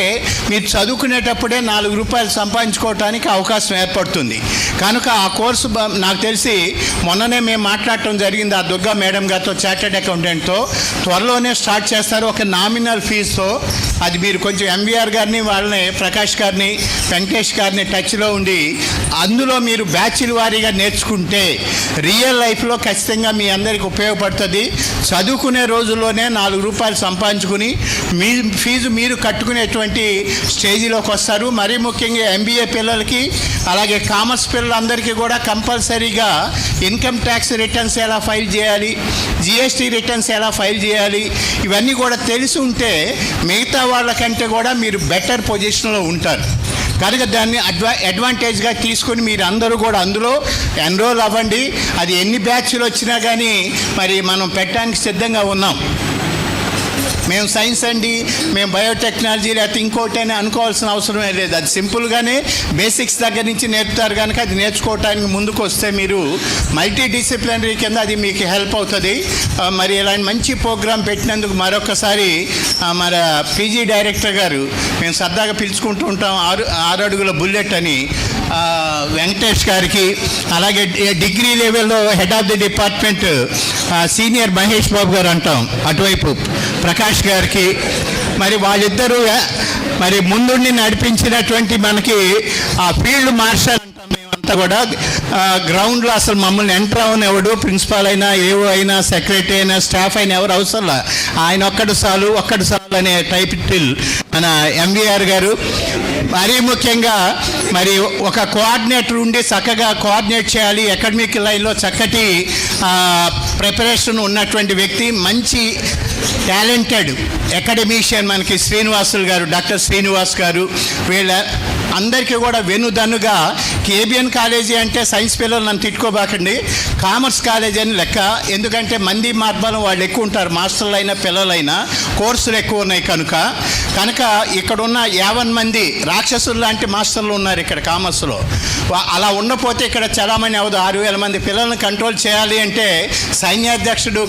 Speaker 8: మీరు చదువుకునేటప్పుడే 4 రూపాయలు సంపాదించుకోవడానికి అవకాశం ఏర్పడుతుంది. కనుక ఆ కోర్సు నాకు తెలిసి మొన్ననే మేము మాట్లాడటం జరిగింది ఆ దుర్గా మేడం గారితో, చార్టర్డ్ అకౌంటెంట్తో. త్వరలోనే స్టార్ట్ చేస్తారు ఒక నామినల్ ఫీజుతో. అది మీరు కొంచెం ఎంవీఆర్ గారిని, వాళ్ళని ప్రకాష్ గారిని, వెంకటేష్ గారిని టచ్లో ఉండి అందులో మీరు బ్యాచ్ల వారీగా నేర్చుకుంటే రియల్ లైఫ్లో ఖచ్చితంగా మీ అందరికి ఉపయోగపడుతుంది. చదువుకునే రోజుల్లోనే 4 రూపాయలు సంపాదించుకుని మీ ఫీజు మీరు కట్టుకునేటువంటి స్టేజీలోకి వస్తారు. మరీ ముఖ్యంగా ఎంబీఏ పిల్లలకి అలాగే కామర్స్ పిల్లలందరికీ కూడా కంపల్సరీగా ఇన్కమ్ ట్యాక్స్ రిటర్న్స్ ఎలా ఫైల్ చేయాలి, జిఎస్టీ రిటర్న్స్ ఎలా ఫైల్ చేయాలి, ఇవన్నీ కూడా తెలిసి ఉంటే మిగతా వాళ్ళకంటే కూడా మీరు బెటర్ పొజిషన్లో ఉంటారు. కనుక దాన్ని అడ్వాంటేజ్గా తీసుకొని మీరు అందరూ కూడా అందులో ఎన్రోల్ అవ్వండి. అది ఎన్ని బ్యాచ్లు వచ్చినా కానీ మరి మనం పెట్టడానికి సిద్ధంగా ఉన్నాం. మేము సైన్స్ అండి, మేము బయోటెక్నాలజీ లేకపోతే ఇంకోటి అని అనుకోవాల్సిన అవసరమే లేదు. అది సింపుల్గానే బేసిక్స్ దగ్గర నుంచి నేర్పుతారు కనుక అది నేర్చుకోవటానికి ముందుకు వస్తే మీరు మల్టీ డిసిప్లినరీ కింద అది మీకు హెల్ప్ అవుతుంది. మరి ఇలాంటి మంచి ప్రోగ్రాం పెట్టినందుకు మరొకసారి మన పీజీ డైరెక్టర్ గారు, మేము సరదాగా పిలుచుకుంటూ ఉంటాం 6 అడుగుల బుల్లెట్ అని, వెంకటేష్ గారికి, అలాగే డిగ్రీ లెవెల్లో head of the department senior Mahesh Babu garu అంటాం అటువైపు, ప్రకాష్ గారికి, మరి వాళ్ళిద్దరూ మరి ముందుండి నడిపించినటువంటి మనకి ఆ ఫీల్డ్ మార్షల్ అంటాం మేమంతా కూడా. గ్రౌండ్లో అసలు మమ్మల్ని ఎంటర్ అవని ఎవడు, ప్రిన్సిపాల్ అయినా, ఏవో అయినా, సెక్రటరీ అయినా, స్టాఫ్ అయినా ఎవరు అవసరంలా, ఆయన ఒక్కడు చాలు అనే టైటిల్ మన ఎంవీఆర్ గారు. మరీ ముఖ్యంగా మరి ఒక కోఆర్డినేటర్ ఉండి చక్కగా కోఆర్డినేట్ చేయాలి, అకాడమిక్ లైన్లో చక్కటి ప్రిపరేషన్ ఉన్నటువంటి వ్యక్తి, మంచి టాలెంటెడ్ అకాడమిషియన్ మనకి శ్రీనివాసులు గారు, డాక్టర్ శ్రీనివాస్ గారు. వీళ్ళ అందరికీ కూడా వెనుదన్నుగా K.B.N కాలేజీ అంటే సైన్స్ పిల్లలు నన్ను తిట్టుకోబాకండి, కామర్స్ కాలేజీ అని లెక్క. ఎందుకంటే మంది మార్బలం వాళ్ళు ఎక్కువ ఉంటారు, మాస్టర్లు అయినా పిల్లలైనా, కోర్సులు ఎక్కువ ఉన్నాయి కనుక ఇక్కడ ఉన్న 50 మంది రాక్షసులు లాంటి మాస్టర్లు ఉన్నారు ఇక్కడ కామర్స్లో. అలా ఉండపోతే ఇక్కడ చాలామంది అవదు. 6000 మంది పిల్లల్ని కంట్రోల్ చేయాలి అంటే సైన్యాధ్యక్షుడు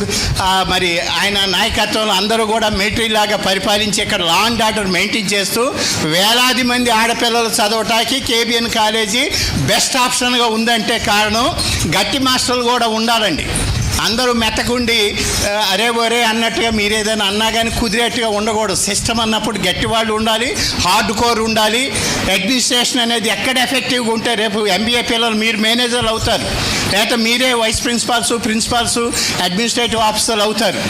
Speaker 8: మరి ఆయన నాయకత్వంలో అందరూ కూడా మిలిటరీ లాగా పరిపాలించి ఇక్కడ లా అండ్ ఆర్డర్ మెయింటైన్ చేస్తూ వేలాది మంది ఆడపిల్లలు చదవటానికి K.B.N కాలేజీ బెస్ట్ ఆప్షన్గా ఉందంటే కారణం గట్టి మాస్టర్లు కూడా ఉండాలండి. అందరూ మెత్తకుండి అరే ఒరే అన్నట్టుగా మీరు ఏదైనా అన్నా కానీ కుదిరేట్టుగా ఉండకూడదు. సిస్టమ్ అన్నప్పుడు గట్టి వాళ్ళు ఉండాలి, హార్డ్ కోర్ ఉండాలి. అడ్మినిస్ట్రేషన్ అనేది ఎక్కడ ఎఫెక్టివ్గా ఉంటే రేపు ఎంబీఏ పిల్లలు మీరు మేనేజర్లు అవుతారు, లేకపోతే మీరే వైస్ ప్రిన్సిపాల్స్ అడ్మినిస్ట్రేటివ్ ఆఫీసర్లు అవుతారు.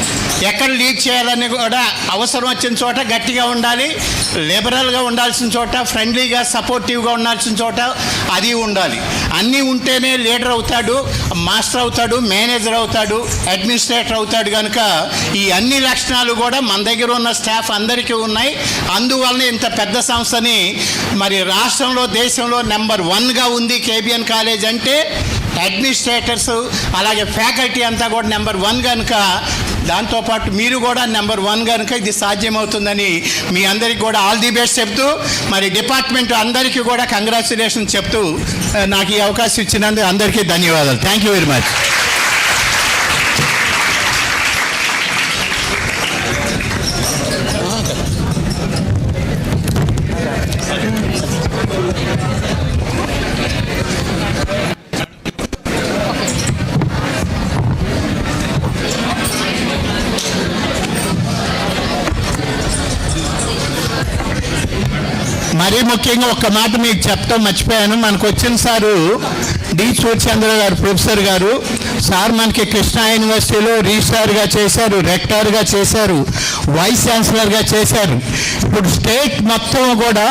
Speaker 8: ఎక్కడ లీడ్ చేయాలని కూడా అవసరం వచ్చిన చోట గట్టిగా ఉండాలి, లిబరల్గా ఉండాల్సిన చోట ఫ్రెండ్లీగా సపోర్టివ్గా ఉండాల్సిన చోట అది ఉండాలి. అన్నీ ఉంటేనే లీడర్ అవుతాడు, మాస్టర్ అవుతాడు, మేనేజర్ అవుతాడు, అడ్మినిస్ట్రేటర్ అవుతాడు. కనుక ఈ అన్ని లక్షణాలు కూడా మన దగ్గర ఉన్న స్టాఫ్ అందరికీ ఉన్నాయి. అందువలన ఇంత పెద్ద సంస్థని మరి రాష్ట్రంలో, దేశంలో నెంబర్ 1గా ఉంది K.B.N కాలేజ్ అంటే. అడ్మినిస్ట్రేటర్స్ అలాగే ఫ్యాకల్టీ అంతా కూడా నెంబర్ 1 కనుక, దాంతోపాటు మీరు కూడా నెంబర్ 1 కనుక ఇది సాధ్యమవుతుందని మీ అందరికీ కూడా ఆల్ ది బెస్ట్ చెప్తూ, మరి డిపార్ట్మెంట్ అందరికీ కూడా కంగ్రాచులేషన్ చెప్తూ నాకు ఈ అవకాశం ఇచ్చినందుకు అందరికీ ధన్యవాదాలు. Thank you very much. మరీ ముఖ్యంగా ఒక మాట మీకు చెప్తాం మర్చిపోయాను. మనకు వచ్చిన సారు డి సూర్యచంద్ర గారు, ప్రొఫెసర్ గారు. సార్ మనకి కృష్ణా యూనివర్సిటీలో రిజిస్ట్రార్గా చేశారు, రెక్టార్గా చేశారు, వైస్ ఛాన్సలర్గా చేశారు. ఇప్పుడు స్టేట్ మొత్తం కూడా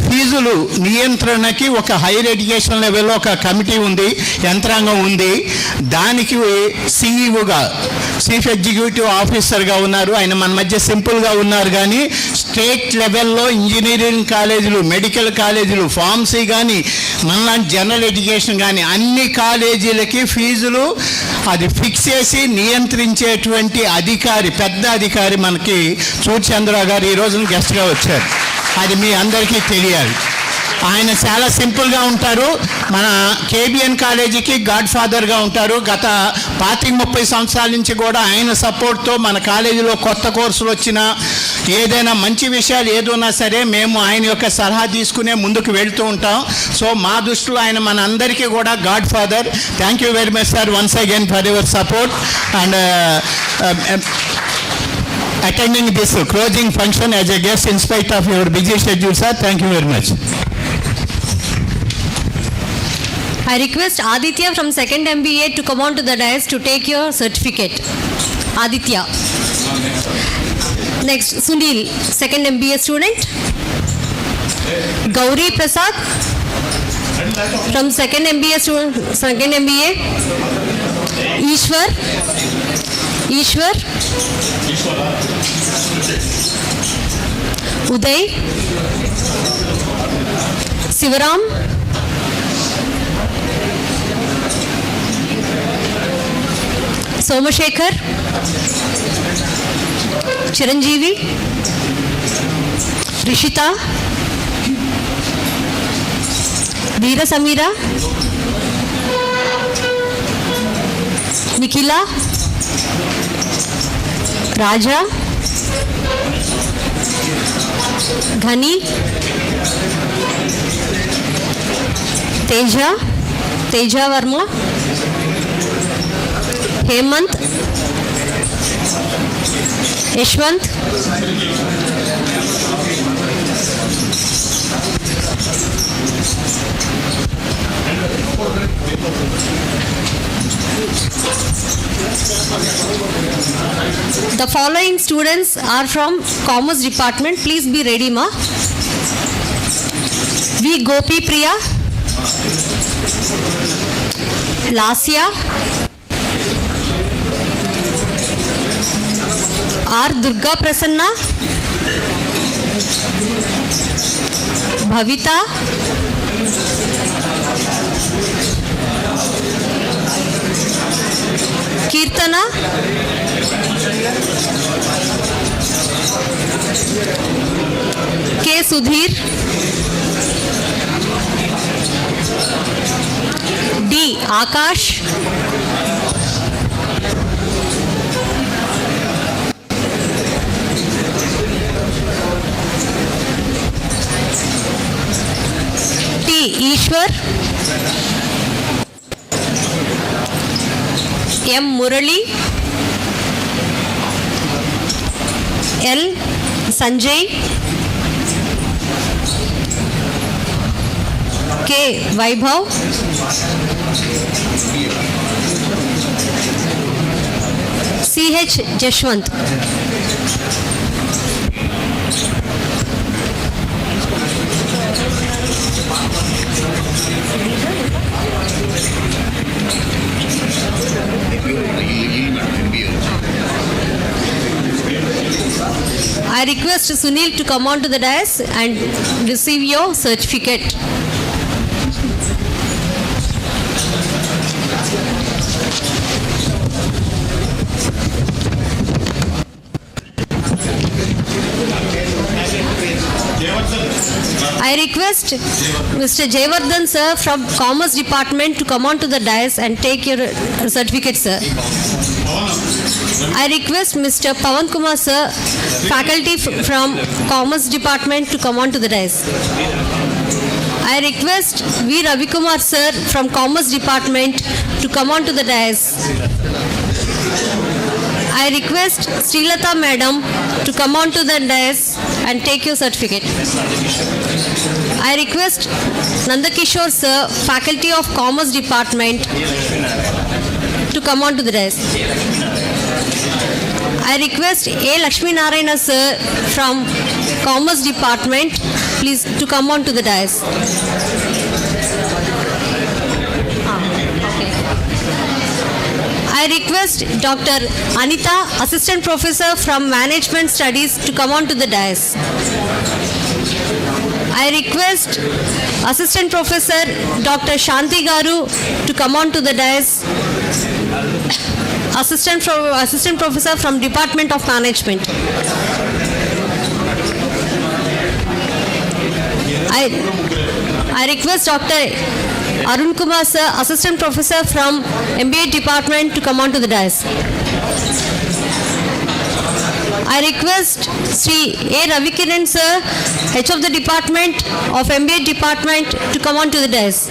Speaker 8: ఫీజులు నియంత్రణకి ఒక హైయర్ ఎడ్యుకేషన్ లెవెల్లో ఒక కమిటీ ఉంది, యంత్రాంగం ఉంది. దానికి సిఈఓగా, చీఫ్ ఎగ్జిక్యూటివ్ ఆఫీసర్గా ఉన్నారు. ఆయన మన మధ్య సింపుల్గా ఉన్నారు. కానీ స్టేట్ లెవెల్లో ఇంజనీరింగ్ కాలేజీలు, మెడికల్ కాలేజీలు, ఫార్మసీ కానీ, మనలాంటి జనరల్ ఎడ్యుకేషన్ కానీ అన్ని కాలేజీలకి ఫీజులు అది ఫిక్స్ చేసి నియంత్రించేటువంటి అధికారి, పెద్ద అధికారి మనకి సూర్యచంద్ర గారు ఈ రోజున గెస్ట్గా వచ్చారు. అది మీ అందరికీ తెలియాలి. ఆయన చాలా సింపుల్గా ఉంటారు. మన K.B.N కాలేజీకి గాడ్ ఫాదర్గా ఉంటారు. గత 25-30 సంవత్సరాల నుంచి కూడా ఆయన సపోర్ట్తో మన కాలేజీలో కొత్త కోర్సులు వచ్చినా, ఏదైనా మంచి విషయాలు ఏదున్నా సరే మేము ఆయన యొక్క సలహా తీసుకునే ముందుకు వెళ్తూ ఉంటాం. సో మా దృష్టిలో ఆయన మన అందరికీ కూడా God father. Thank you very much sir, once again for your support and attending this closing function as a guest in spite of your busy schedule, sir. Thank you very much.
Speaker 4: I request Aditya from 2nd MBA to come on to the dais to take your certificate. Aditya. Next, Sunil, 2nd MBA student. Gauri Prasad from 2nd MBA student, 2nd MBA. Ishwar. Uday. Sivaram. Somashekar. Chiranjeevi. Rishita. Veera Samira. Nikhila. Raja. Ghani. Teja Verma. Hemant. Yashwant. The following students are from Commerce Department. Please be ready, ma. V. Gopi Priya. Lasya. R. Durga Prasanna. Bhavita. Kirtana. K. Sudhir. D. Akash. T. Ishwar. M. Murali. L. Sanjay. K. Vaibhav. C. H. Jashwant. I request Sunil to come on to the dais and receive your certificate. I request Mr. Jayavardhan sir from Commerce Department to come on to the dais and take your certificate, sir. I request Mr. Pawan Kumar sir, faculty from Commerce Department to come on to the dais. I request V. Ravi Kumar sir from Commerce Department to come on to the dais. I request Srilata madam to come on to the dais and take your certificate. I request Nandakishore sir, Faculty of Commerce Department, to come on to the dais. I request A. Lakshmi Narayana sir from Commerce Department, please to come on to the dais. I request Dr. Anita, Assistant Professor from Management Studies, to come on to the dais. I request Assistant Professor Dr. Shanti Garu to come on to the dais. Assistant Professor from Department of Management. I request Dr. Arun Kumar sir, Assistant Professor from MBA Department, to come on to the dais. I request Sri A. Vivekananda sir, Head of the Department of MBA Department, to come on to the dais.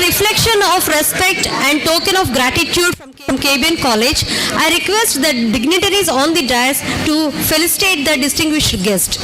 Speaker 4: Reflection of respect and token of gratitude from K.B.N College, I request the dignitaries on the dais to felicitate the distinguished guest.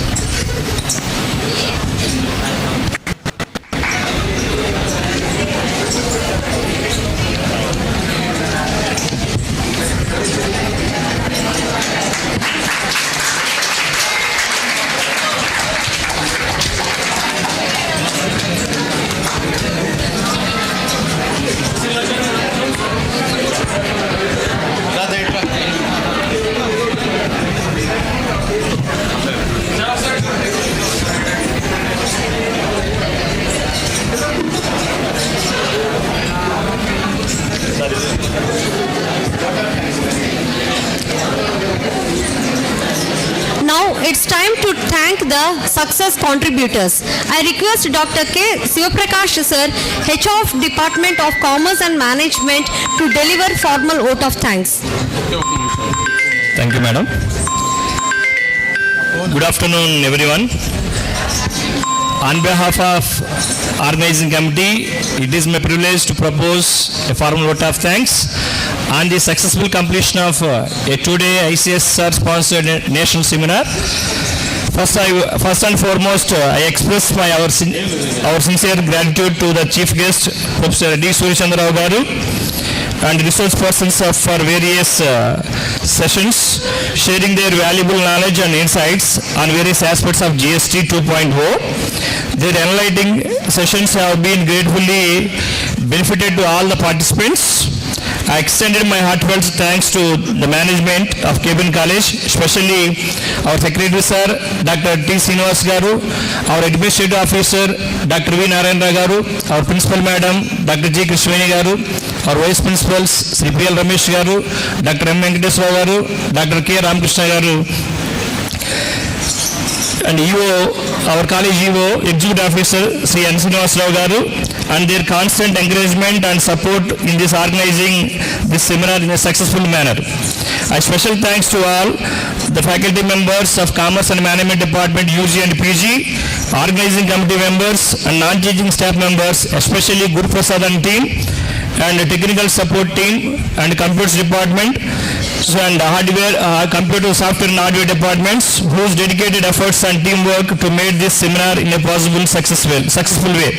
Speaker 4: Now it's time to thank the success contributors. I request Dr. K. Sivaprakash sir, Head of Department of Commerce and Management, to deliver formal vote of thanks.
Speaker 9: Thank you, madam. Good afternoon, everyone. On behalf of organizing committee, it is my privilege to propose a formal vote of thanks on the successful completion of a two-day ICSR-sponsored national seminar. First and foremost, I express our sincere gratitude to the chief guest, Professor D. Surichandra Garu, and resource persons for various sessions, sharing their valuable knowledge and insights on various aspects of GST 2.0. Their enlightening sessions have been gratefully benefited to all the participants. I extended my heartfelt thanks to the management of K.B.N College, especially our Secretary Sir, Dr. T. Srinivas Garu, our Administrative Officer, Dr. V. Narayana Garu, our Principal Madam, Dr. G. Krishveni Garu, our Vice Principals, Sri P.L. Ramesh Garu, Dr. M. Venkateswara Garu, Dr. K. Ramakrishna Garu, and EO, our college EO, Executive Officer, Sri N. Srinivas Rao Garu, and their constant encouragement and support in this organizing this seminar in a successful manner. A special thanks to all the faculty members of Commerce and Management Department, UG and PG, organizing committee members and non-teaching staff members, especially Guru Prasad and team, and the technical support team and computers department, and hardware, computer, software and hardware departments whose dedicated efforts and teamwork to make this seminar in a possible successful way.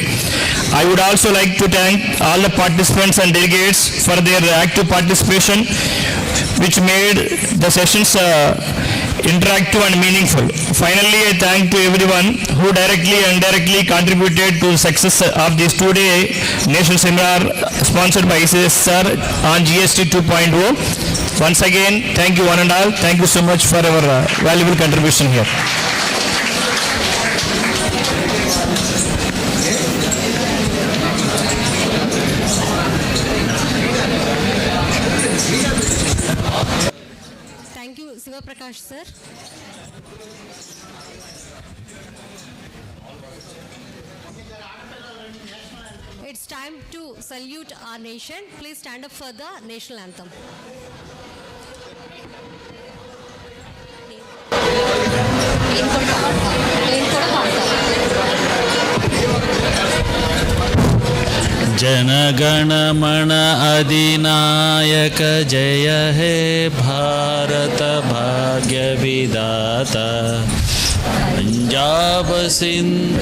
Speaker 9: I would also like to thank all the participants and delegates for their active participation, which made the sessions interactive and meaningful. Finally, I thank to everyone who directly and indirectly contributed to the success of this two-day national seminar sponsored by ICSR on GST 2.0. Once again, thank you one and all. Thank you so much for your valuable contribution here.
Speaker 4: Thank you, Siva Prakash sir. It's time to salute our nation. Please stand up for the national anthem.
Speaker 10: जनगणमन अधिनायक जय हे भारत भाग्य विधाता पंजाब सिंध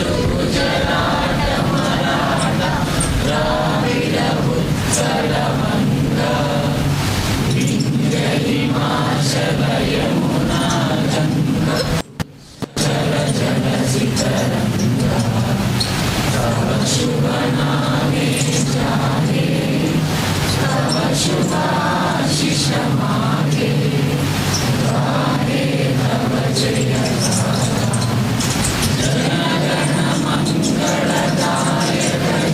Speaker 10: द्राविड उत्कल गंगा विंध्य हिमाचल यमुना गंगा जल जल सितरंगा तव शुभ नामे जागे तव शुभाशिष मागे गाहे तव जय गाथा जनगण मंगलदायक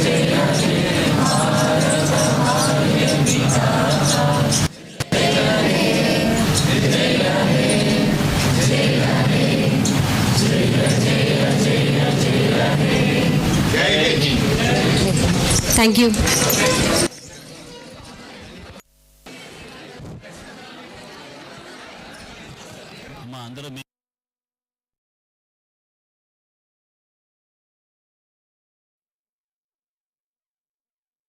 Speaker 10: जय हे भारत भाग्य विधाता जय हे जय हे जय हे जय जय जय जय हे जय हिंद.
Speaker 4: Thank you.